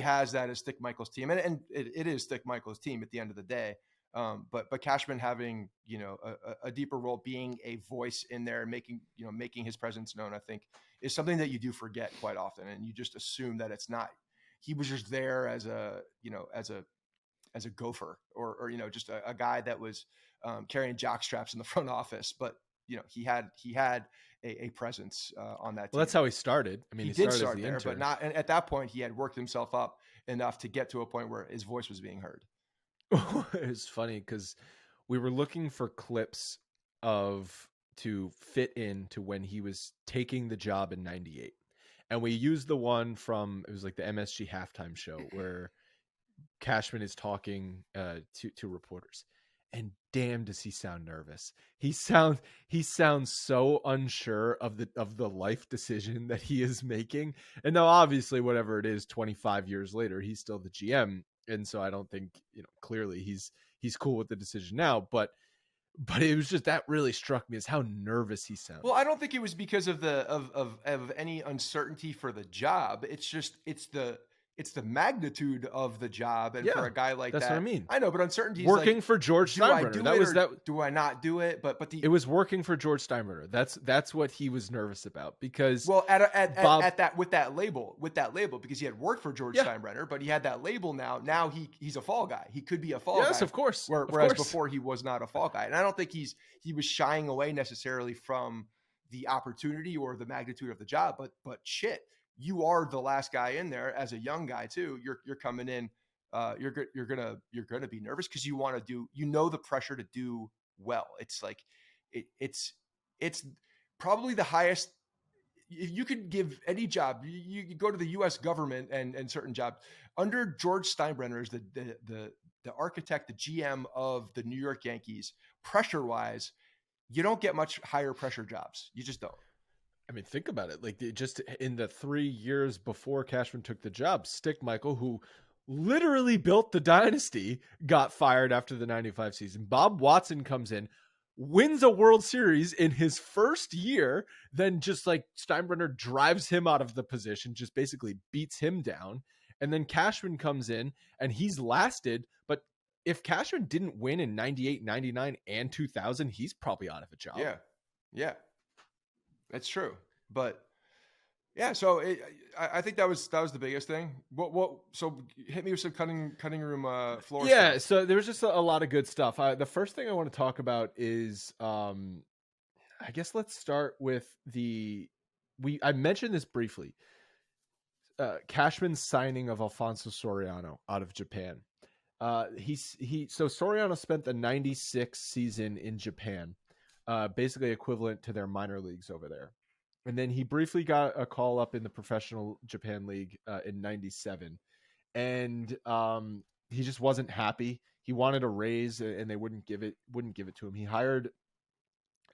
S2: has that as Stick Michael's team, and it is Stick Michael's team at the end of the day. But Cashman having a deeper role, being a voice in there, making his presence known, I think is something that you do forget quite often, and you just assume that it's not. He was just there as a gopher or just a guy that was carrying jock straps in the front office, but he had a presence on that team.
S1: Well, that's how he started. I mean, he
S2: did
S1: started
S2: start
S1: as the
S2: there,
S1: intern.
S2: but not. And at that point, he had worked himself up enough to get to a point where his voice was being heard.
S1: It's funny because we were looking for clips to fit into when he was taking the job in '98, and we used the one from, it was like the MSG halftime show where Cashman is talking to reporters, and damn, does he sound nervous. He sounds so unsure of the life decision that he is making. And now obviously whatever it is, 25 years later, he's still the GM, and so I don't think, clearly he's cool with the decision now, but it was just, that really struck me as how nervous he sounded.
S2: Well, I don't think it was because of of any uncertainty for the job. It's just it's the magnitude of the job, and for a guy like
S1: that's
S2: that,
S1: what I mean.
S2: I know, but uncertainty
S1: Working
S2: like,
S1: for George
S2: do I
S1: Steinbrenner.
S2: do
S1: That
S2: it
S1: was
S2: or
S1: that.
S2: do I not do it? But
S1: It was working for George Steinbrenner. That's what he was nervous about, because
S2: well, at
S1: Bob,
S2: that with that label, because he had worked for George Steinbrenner, but he had that label now. Now he's a fall guy. He could be a fall guy.
S1: Yes, of course.
S2: Whereas before he was not a fall guy, and I don't think he was shying away necessarily from the opportunity or the magnitude of the job. But shit, you are the last guy in there as a young guy too. You're coming in. You're gonna be nervous because you want to do. The pressure to do well. It's like it's probably the highest. If you could give any job, you go to the U.S. government and certain jobs under George Steinbrenner is the architect, the GM of the New York Yankees. Pressure wise, you don't get much higher pressure jobs. You just don't.
S1: I mean, think about it. Like, just in the 3 years before Cashman took the job, Stick Michael, who literally built the dynasty, got fired after the '95 season. Bob Watson comes in, wins a World Series in his first year, then just like Steinbrenner drives him out of the position, just basically beats him down. And then Cashman comes in and he's lasted. But if Cashman didn't win in '98, '99, and 2000, he's probably out of a job.
S2: Yeah. That's true. But yeah, so I think that was the biggest thing. So hit me with some cutting room floor.
S1: Yeah,
S2: stuff.
S1: so there was just a lot of good stuff. The first thing I want to talk about is, I guess let's start with I mentioned this briefly. Cashman's signing of Alfonso Soriano out of Japan. So Soriano spent the '96 season in Japan, basically equivalent to their minor leagues over there. And then he briefly got a call up in the professional Japan League in '97. And he just wasn't happy. He wanted a raise, and they wouldn't give it to him. He hired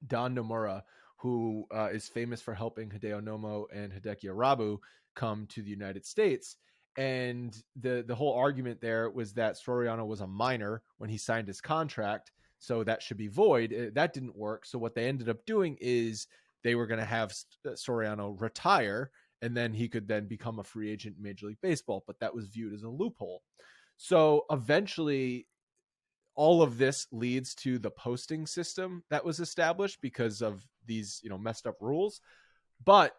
S1: Don Nomura, who is famous for helping Hideo Nomo and Hideki Arabu come to the United States. And the whole argument there was that Soriano was a minor when he signed his contract, so that should be void. That didn't work. So what they ended up doing is they were going to have Soriano retire, and then he could then become a free agent in Major League Baseball. But that was viewed as a loophole. So eventually, all of this leads to the posting system that was established because of these, messed up rules. But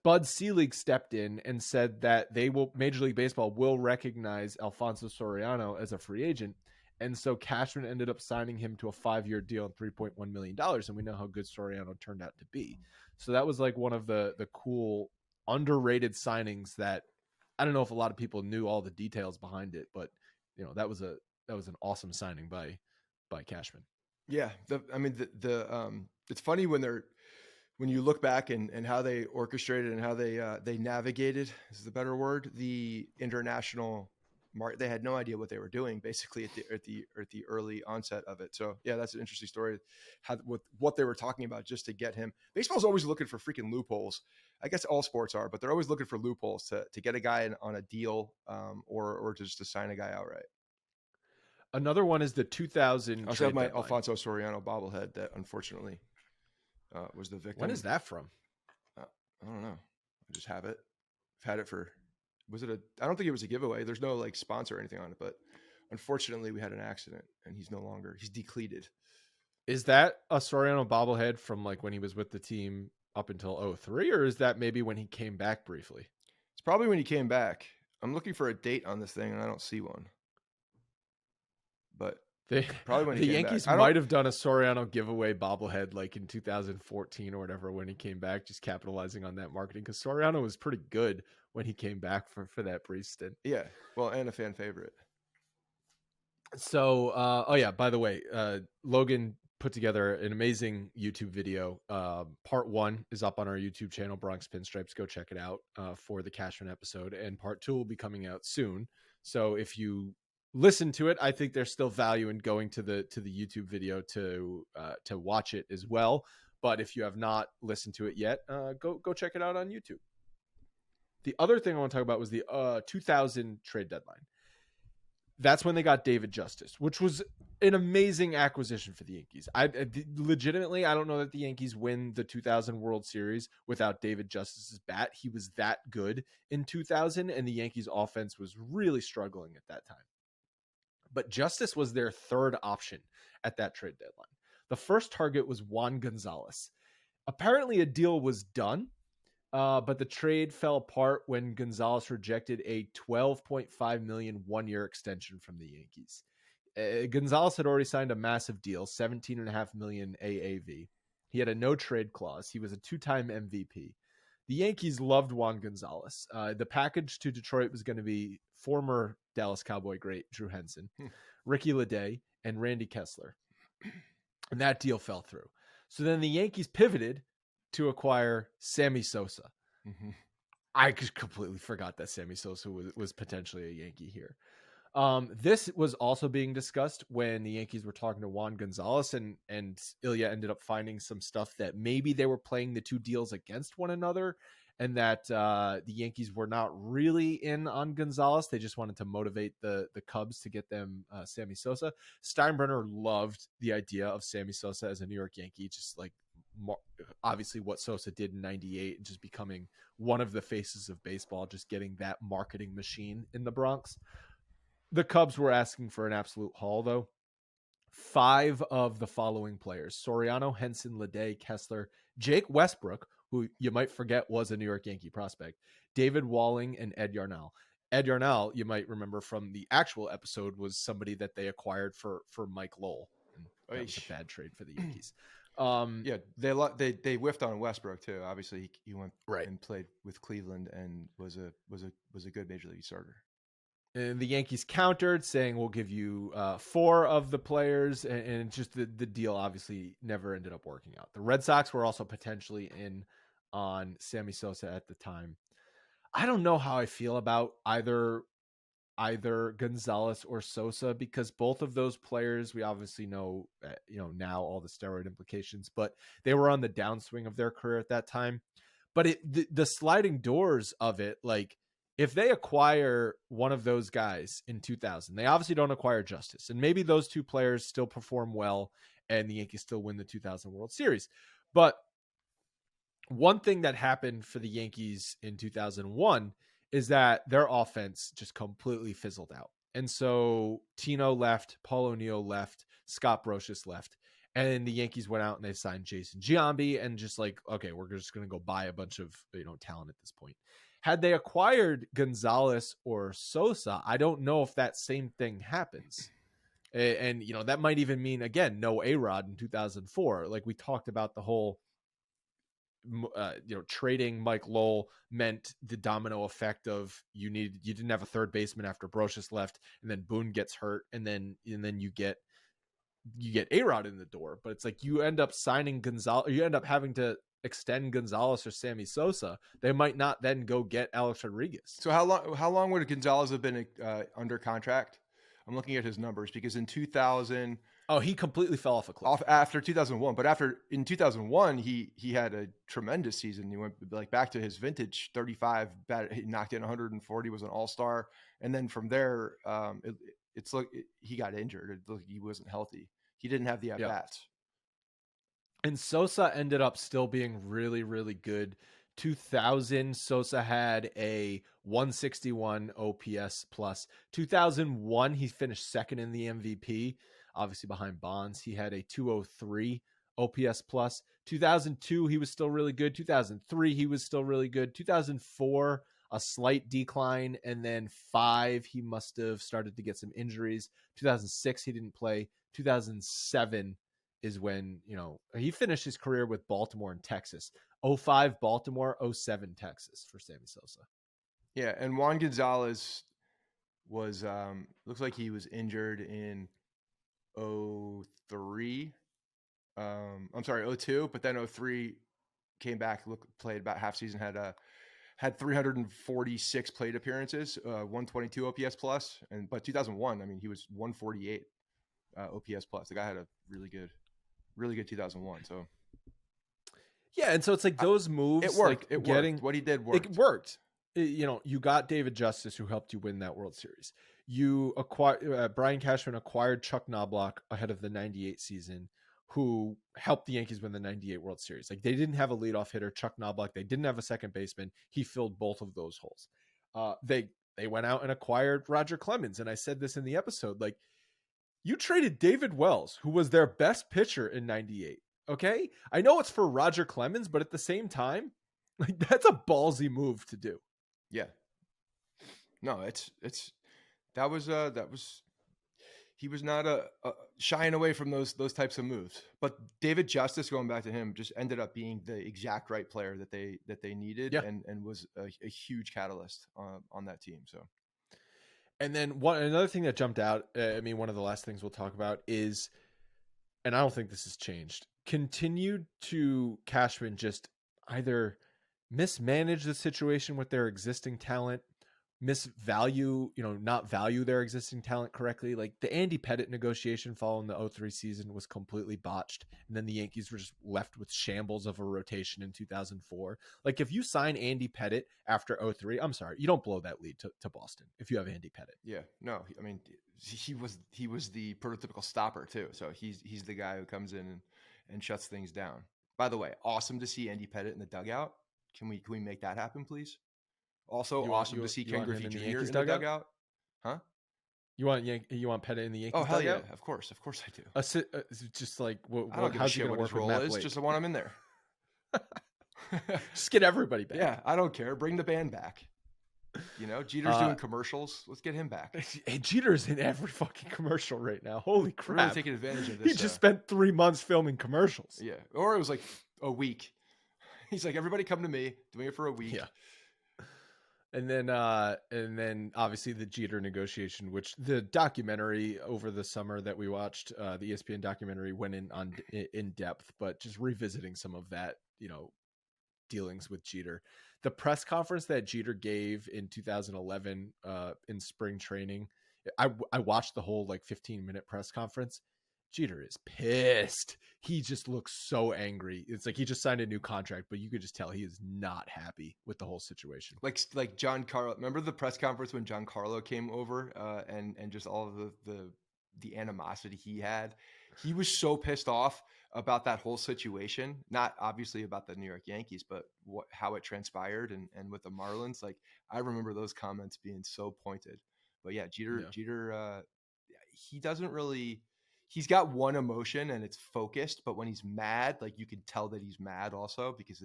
S1: Bud Selig stepped in and said that Major League Baseball will recognize Alfonso Soriano as a free agent. And so Cashman ended up signing him to a 5-year deal and $3.1 million. And we know how good Soriano turned out to be. So that was like one of the cool underrated signings that I don't know if a lot of people knew all the details behind it, but that was an awesome signing by Cashman.
S2: Yeah. It's funny when you look back and how they orchestrated and how they navigated, is the better word, the international market. They had no idea what they were doing basically at the early onset of it. So yeah, that's an interesting story. With what they were talking about just to get him. Baseball's always looking for freaking loopholes. I guess all sports are, but they're always looking for loopholes to get a guy on a deal or just to sign a guy outright.
S1: Another one is the 2000.
S2: I also have my Alfonso Soriano bobblehead that unfortunately was the victim.
S1: When is that from?
S2: I don't know. I just have it. I've had it for. I don't think it was a giveaway. There's no like sponsor or anything on it, but unfortunately we had an accident and he's depleted.
S1: Is that a Soriano bobblehead from like when he was with the team up until 2003, or is that maybe when he came back briefly?
S2: It's probably when he came back. I'm looking for a date on this thing and I don't see one. But probably when
S1: the Yankees might have done a Soriano giveaway bobblehead like in 2014 or whatever when he came back, just capitalizing on that marketing, because Soriano was pretty good when he came back for that brief stint.
S2: Yeah, well, and a fan favorite.
S1: So, oh yeah, by the way, Logan put together an amazing YouTube video. Part 1 is up on our YouTube channel, Bronx Pinstripes. Go check it out for the Cashman episode, and part 2 will be coming out soon. So if you listen to it, I think there's still value in going to the YouTube video to watch it as well. But if you have not listened to it yet, go check it out on YouTube. The other thing I want to talk about was the 2000 trade deadline. That's when they got David Justice, which was an amazing acquisition for the Yankees. Legitimately, I don't know that the Yankees win the 2000 World Series without David Justice's bat. He was that good in 2000, and the Yankees offense was really struggling at that time. But Justice was their third option at that trade deadline. The first target was Juan Gonzalez. Apparently, a deal was done, but the trade fell apart when Gonzalez rejected a $12.5 million one-year extension from the Yankees. Gonzalez had already signed a massive deal, $17.5 million AAV. He had a no-trade clause. He was a 2-time MVP. The Yankees loved Juan Gonzalez. The package to Detroit was going to be former Dallas Cowboy great Drew Henson, Ricky Leday, and Randy Kessler. And that deal fell through. So then the Yankees pivoted to acquire Sammy Sosa.
S2: Mm-hmm.
S1: I just completely forgot that Sammy Sosa was potentially a Yankee here. This was also being discussed when the Yankees were talking to Juan Gonzalez, and Ilya ended up finding some stuff that maybe they were playing the two deals against one another, and that the Yankees were not really in on Gonzalez. They just wanted to motivate the Cubs to get them Sammy Sosa. Steinbrenner loved the idea of Sammy Sosa as a New York Yankee, just like obviously what Sosa did in 98 and just becoming one of the faces of baseball, just getting that marketing machine in the Bronx. The Cubs were asking for an absolute haul, though. 5 of the following players: Soriano, Henson, Leday, Kessler, Jake Westbrook, who you might forget was a New York Yankee prospect, David Walling, and Ed Yarnall. Ed Yarnall, you might remember from the actual episode, was somebody that they acquired for Mike Lowell. And that was a bad trade for the Yankees.
S2: Yeah, they whiffed on Westbrook too. Obviously, he went and played with Cleveland and was a good major league starter.
S1: And the Yankees countered, saying we'll give you 4 of the players, and just the deal obviously never ended up working out. The Red Sox were also potentially in on Sammy Sosa at the time. I don't know how I feel about either Gonzalez or Sosa, because both of those players, we obviously know, now all the steroid implications, but they were on the downswing of their career at that time. But the sliding doors of it, like, if they acquire one of those guys in 2000, they obviously don't acquire Justice, and maybe those 2 players still perform well and the Yankees still win the 2000 World Series. But one thing that happened for the Yankees in 2001 is that their offense just completely fizzled out. And so Tino left, Paul O'Neill left, Scott Brocious left, and the Yankees went out and they signed Jason Giambi, and just like, okay, we're just going to go buy a bunch of talent at this point. Had they acquired Gonzalez or Sosa, I don't know if that same thing happens. And that might even mean, again, no A-Rod in 2004. Like we talked about, the whole trading Mike Lowell meant the domino effect of you didn't have a third baseman after Brocious left, and then Boone gets hurt, and then you get A-Rod in the door. But it's like you end up signing Gonzalez, or you end up having to extend Gonzalez or Sammy Sosa. They might not then go get Alex Rodriguez.
S2: So how long would Gonzalez have been under contract? I'm looking at his numbers, because in 2000,
S1: he completely fell off a cliff
S2: after 2001. But in 2001, he had a tremendous season. He went back to his vintage 35 bat. He knocked in 140, was an all-star, and then from there, he got injured. He wasn't healthy. He didn't have the at bats.
S1: And Sosa ended up still being really, really good. 2000, Sosa had a 161 OPS plus. 2001, he finished second in the MVP, obviously behind Bonds. He had a 203 OPS plus. 2002, he was still really good. 2003, he was still really good. 2004, a slight decline. And then 5, he must have started to get some injuries. 2006, he didn't play. 2007 is when, he finished his career with Baltimore and Texas. 05 Baltimore, 07 Texas for Sammy Sosa.
S2: Yeah, and Juan Gonzalez, was looks like he was injured in 03. I'm sorry, 02, but then 03 came back, played about half season, had 346 plate appearances, 122 OPS plus, but 2001, I mean, he was 148 OPS plus. The guy had a really good 2001. So
S1: yeah, and so it's like those moves.
S2: It worked.
S1: Like
S2: It
S1: getting,
S2: worked. What he did worked.
S1: It worked. You got David Justice, who helped you win that World Series. You acquired Brian Cashman acquired Chuck Knobloch ahead of the '98 season, who helped the Yankees win the '98 World Series. Like they didn't have a leadoff hitter, Chuck Knobloch. They didn't have a second baseman. He filled both of those holes. They went out and acquired Roger Clemens, and I said this in the episode. Like you traded David Wells, who was their best pitcher in '98. Okay, I know it's for Roger Clemens, but at the same time, like that's a ballsy move to do.
S2: Yeah. No, that was he was not shying away from those types of moves. But David Justice, going back to him, just ended up being the exact right player that they needed, and was a huge catalyst on that team. So,
S1: and then another thing that jumped out, I mean, one of the last things we'll talk about is, and I don't think this has changed, continued to Cashman just either mismanage the situation with their existing talent, misvalue, not value their existing talent correctly. Like the Andy Pettitte negotiation following the 03 season was completely botched. And then the Yankees were just left with shambles of a rotation in 2004. Like if you sign Andy Pettitte after 03, I'm sorry, you don't blow that lead to Boston if you have Andy Pettitte.
S2: Yeah, no, I mean, he was the prototypical stopper too. So he's the guy who comes in and shuts things down. By the way, awesome to see Andy Pettitte in the dugout. Can we make that happen, please? Also, awesome to see Ken Griffey Jr. in the dugout. Huh?
S1: You want Pettitte in the Yankees?
S2: Oh hell
S1: dugout?
S2: Yeah, of course I do.
S1: Just like
S2: I don't give a shit what his role is. Just I want him in there.
S1: Just get everybody back.
S2: Yeah, I don't care. Bring the band back. Jeter's doing commercials. Let's get him back.
S1: And Jeter's in every fucking commercial right now. Holy crap!
S2: We're really taking advantage of this.
S1: He just spent 3 months filming commercials.
S2: Yeah, or it was like a week. He's like, everybody come to me, doing it for a week.
S1: Yeah. And then obviously the Jeter negotiation, which the documentary over the summer that we watched, the ESPN documentary went in depth, but just revisiting some of that, dealings with Jeter. The press conference that Jeter gave in 2011 in spring training, I watched the whole 15-minute press conference. Jeter is pissed. He just looks so angry. It's like he just signed a new contract, but you could just tell he is not happy with the whole situation.
S2: Like Giancarlo. Remember the press conference when Giancarlo came over and just all of the animosity he had? He was so pissed off about that whole situation. Not obviously about the New York Yankees, but how it transpired and with the Marlins. Like I remember those comments being so pointed. But yeah, Jeter, he doesn't really. He's got one emotion and it's focused, but when he's mad, like you can tell that he's mad also because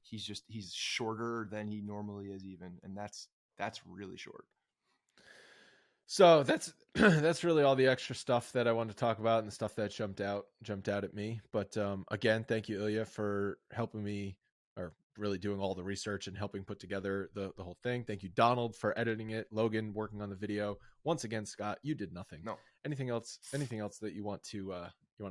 S2: he's shorter than he normally is even. And that's really short.
S1: So that's really all the extra stuff that I wanted to talk about and the stuff that jumped out at me. But again, thank you, Ilya, for helping me or really doing all the research and helping put together the whole thing. Thank you, Donald, for editing it. Logan working on the video. Once again, Scott, you did nothing.
S2: No.
S1: Anything else that you want to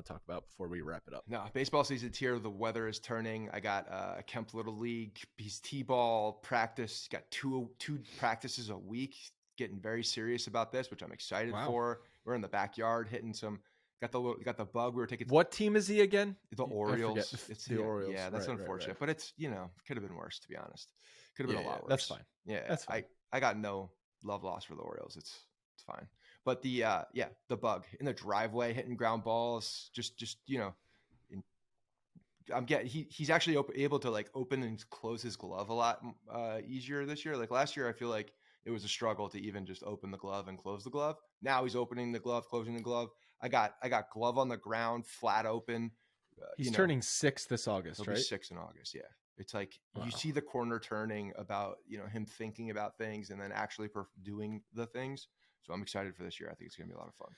S1: talk about before we wrap it up?
S2: No, baseball season's here. The weather is turning. I got a Kemp Little League. He's T-ball practice. Got two practices a week. Getting very serious about this, which I'm excited for. We're in the backyard hitting some. Got the bug. We were taking.
S1: What team is he again?
S2: The Orioles.
S1: It's the Orioles.
S2: Yeah, that's unfortunate, but it's could have been worse, to be honest. Could have been a lot worse.
S1: That's fine.
S2: Yeah,
S1: that's fine.
S2: I got no love lost for the Orioles. It's fine. But the bug in the driveway hitting ground balls, he's actually able to open and close his glove a lot easier this year. Like last year, I feel like it was a struggle to even just open the glove and close the glove. Now he's opening the glove, closing the glove. I got glove on the ground, flat open.
S1: He's turning 6 this August,
S2: he'll
S1: right?
S2: be 6 in August. Yeah. It's like you see the corner turning about, him thinking about things and then actually doing the things. So I'm excited for this year. I think it's going to be a lot of fun.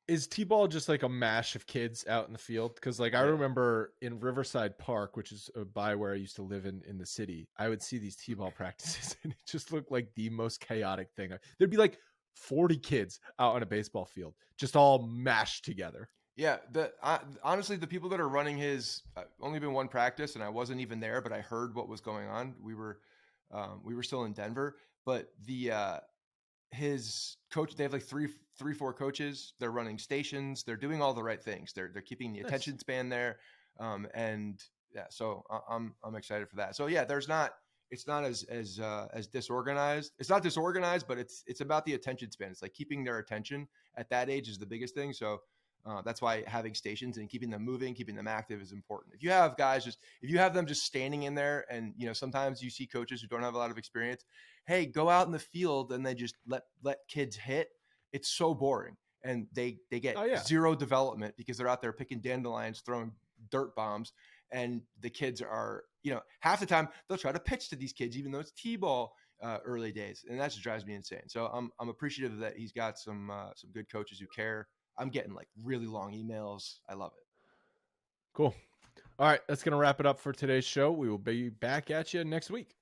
S1: Is T-ball just like a mash of kids out in the field? Because I remember in Riverside Park, which is by where I used to live in the city, I would see these T-ball practices and it just looked like the most chaotic thing. There'd be 40 kids out on a baseball field, just all mashed together.
S2: Yeah, honestly, the people that are running his only been one practice, and I wasn't even there, but I heard what was going on. We were still in Denver, but his coach, they have like three, four coaches. They're running stations. They're doing all the right things. They're keeping the attention span there, and yeah. So I'm excited for that. So yeah, it's not as disorganized. It's not disorganized, but it's about the attention span. It's like keeping their attention at that age is the biggest thing. So. That's why having stations and keeping them moving, keeping them active is important. If you have guys if you have them just standing in there, and sometimes you see coaches who don't have a lot of experience, hey, go out in the field and they just let kids hit. It's so boring, and they get zero development because they're out there picking dandelions, throwing dirt bombs, and the kids are half the time they'll try to pitch to these kids even though it's t-ball early days, and that just drives me insane. So I'm appreciative that he's got some good coaches who care. I'm getting like really long emails. I love it.
S1: Cool. All right, that's going to wrap it up for today's show. We will be back at you next week.